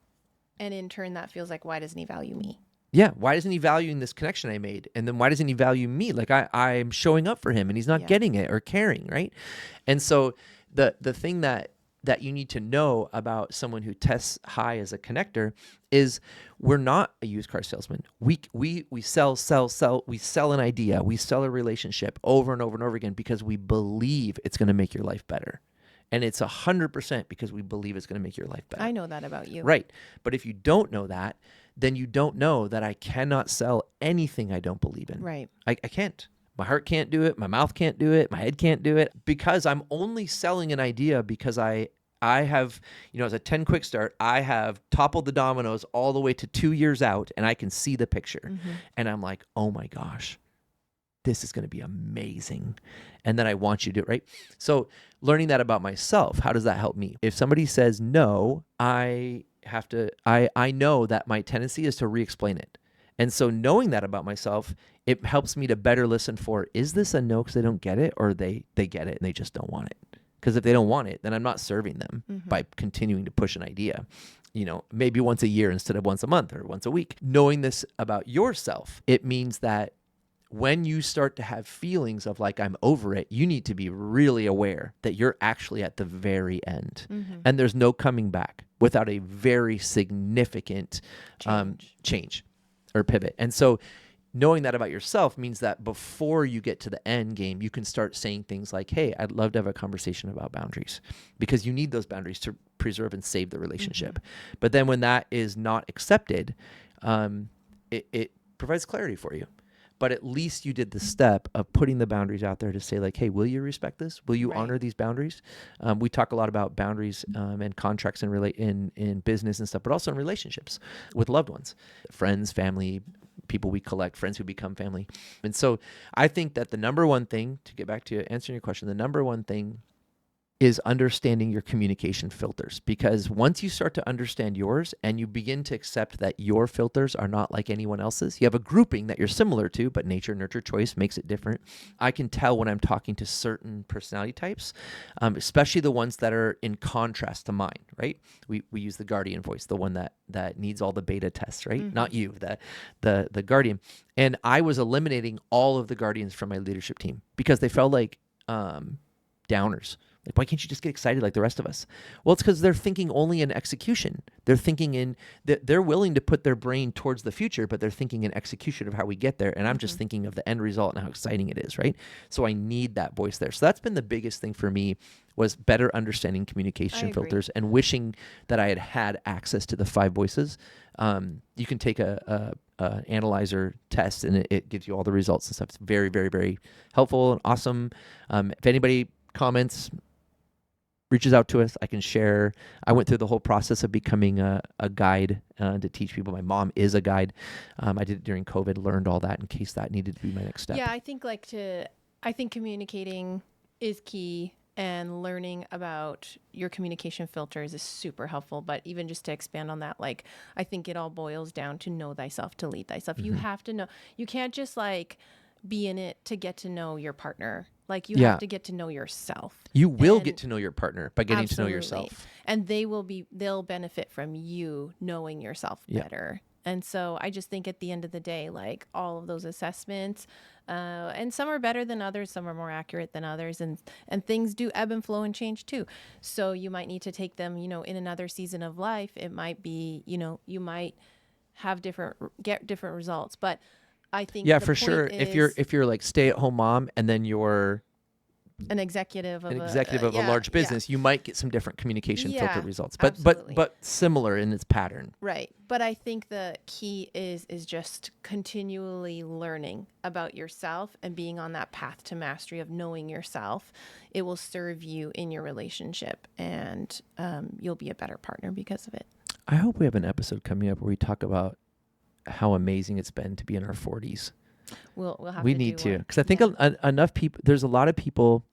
And in turn, that feels like, why doesn't he value me? Yeah. Why isn't he valuing this connection I made? And then why doesn't he value me? Like, I'm showing up for him and he's not getting it or caring, right? And so the thing that you need to know about someone who tests high as a connector is we're not a used car salesman. We sell. We sell an idea. We sell a relationship over and over and over again because we believe it's going to make your life better. And it's 100% because we believe it's going to make your life better. I know that about you. Right. But if you don't know that, then you don't know that I cannot sell anything I don't believe in. Right. I can't. My heart can't do it. My mouth can't do it. My head can't do it, because I'm only selling an idea because I have, as a 10 quick start, I have toppled the dominoes all the way to 2 years out, and I can see the picture. And I'm like, oh my gosh, this is going to be amazing. And then I want you to do it, right? So learning that about myself, how does that help me? If somebody says no, I know that my tendency is to re-explain it. And so knowing that about myself, it helps me to better listen for, is this a no because they don't get it, or they get it and they just don't want it? Because if they don't want it, then I'm not serving them by continuing to push an idea, maybe once a year instead of once a month or once a week. Knowing this about yourself, it means that when you start to have feelings of like, I'm over it, you need to be really aware that you're actually at the very end. And there's no coming back without a very significant change or pivot. And so knowing that about yourself means that before you get to the end game, you can start saying things like, hey, I'd love to have a conversation about boundaries, because you need those boundaries to preserve and save the relationship. But then when that is not accepted, it provides clarity for you. But at least you did the step of putting the boundaries out there to say like, hey, will you respect this? Will you honor these boundaries? We talk a lot about boundaries and contracts in business and stuff, but also in relationships with loved ones, friends, family, people we collect, friends who become family. And so I think that the number one thing, to get back to answering your question, the number one thing is understanding your communication filters. Because once you start to understand yours and you begin to accept that your filters are not like anyone else's, you have a grouping that you're similar to, but nature, nurture, choice makes it different. I can tell when I'm talking to certain personality types, especially the ones that are in contrast to mine, right? We use the guardian voice, the one that needs all the beta tests, right? Not you, the guardian. And I was eliminating all of the guardians from my leadership team because they felt like downers. Like, why can't you just get excited like the rest of us? Well, it's because they're thinking only in execution. They're thinking in that they're willing to put their brain towards the future, but they're thinking in execution of how we get there. And I'm just thinking of the end result and how exciting it is, right? So I need that voice there. So that's been the biggest thing for me, was better understanding communication filters and wishing that I had access to the 5 voices. You can take a analyzer test and it gives you all the results and stuff. It's very, very, very helpful and awesome. If anybody comments, reaches out to us, I can share. I went through the whole process of becoming a guide to teach people. My mom is a guide. I did it during COVID, learned all that in case that needed to be my next step. Yeah, I think communicating is key, and learning about your communication filters is super helpful. But even just to expand on that, like, I think it all boils down to know thyself, to lead thyself. You have to know. You can't just like be in it to get to know your partner. Like, you have to get to know yourself. You will get to know your partner by getting to know yourself. And they'll benefit from you knowing yourself better. And so I just think at the end of the day, like, all of those assessments, and some are better than others, some are more accurate than others, and things do ebb and flow and change too. So you might need to take them, in another season of life. It might be, you might get different results. But I think for sure. If you're like stay-at-home mom and then you're an executive of a large business, you might get some different communication filter results, but absolutely. but similar in its pattern. Right. But I think the key is just continually learning about yourself and being on that path to mastery of knowing yourself. It will serve you in your relationship, and you'll be a better partner because of it. I hope we have an episode coming up where we talk about how amazing it's been to be in our 40s. We'll have we to need do to, because I think enough people, there's a lot of people,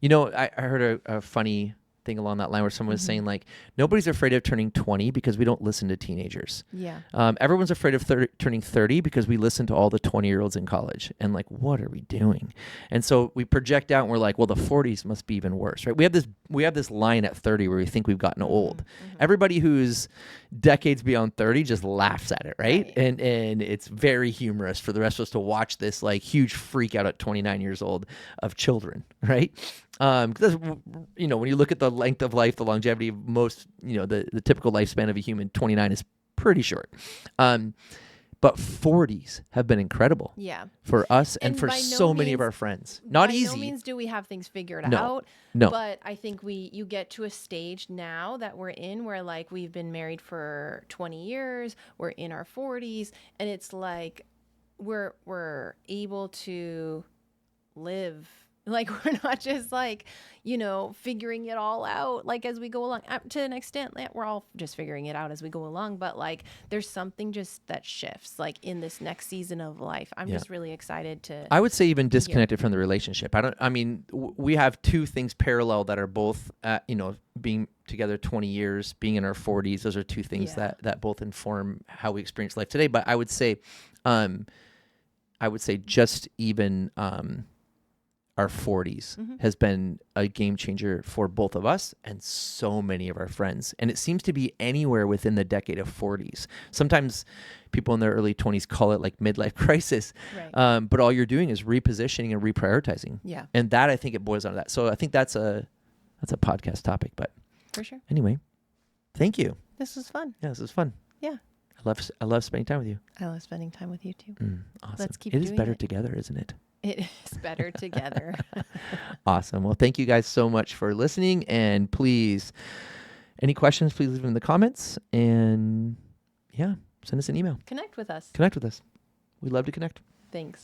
I heard a funny thing along that line where someone was saying, like, nobody's afraid of turning 20 because we don't listen to teenagers. Yeah. Everyone's afraid of turning 30 because we listen to all the 20-year-olds in college, and like, what are we doing? And so we project out and we're like, well, the 40s must be even worse, right? We have this line at 30 where we think we've gotten old. Everybody who's decades beyond 30 just laughs at it, right? And it's very humorous for the rest of us to watch this like huge freak out at 29 years old of children, right? Because when you look at the length of life, the longevity of most, the typical lifespan of a human, 29 is pretty short. But 40s have been incredible Yeah. for us and for by no so many of means- our friends. Not By easy. no means do we have things figured No. out. No. But I think you get to a stage now that we're in where like we've been married for 20 years, we're in our 40s, and it's like we're able to live. Like we're not just like, figuring it all out like as we go along. To an extent, we're all just figuring it out as we go along, but like there's something just that shifts like in this next season of life. I'm just really excited to I would say even disconnected from the relationship. We have two things parallel that are both, being together 20 years, being in our 40s. Those are two things that both inform how we experience life today. But I would say just even, our 40s has been a game changer for both of us and so many of our friends. And it seems to be anywhere within the decade of 40s. Sometimes people in their early 20s call it like midlife crisis. Right. But all you're doing is repositioning and reprioritizing. Yeah. And that, I think it boils down to that. So I think that's a podcast topic. But For sure. anyway, thank you. This was fun. Yeah, this was fun. Yeah. I love spending time with you. I love spending time with you too. Awesome. Let's keep It is doing better it. together, isn't it? It is better together. Awesome. Well, thank you guys so much for listening. And please, any questions, please leave them in the comments. And send us an email. Connect with us. Connect with us. We'd love to connect. Thanks.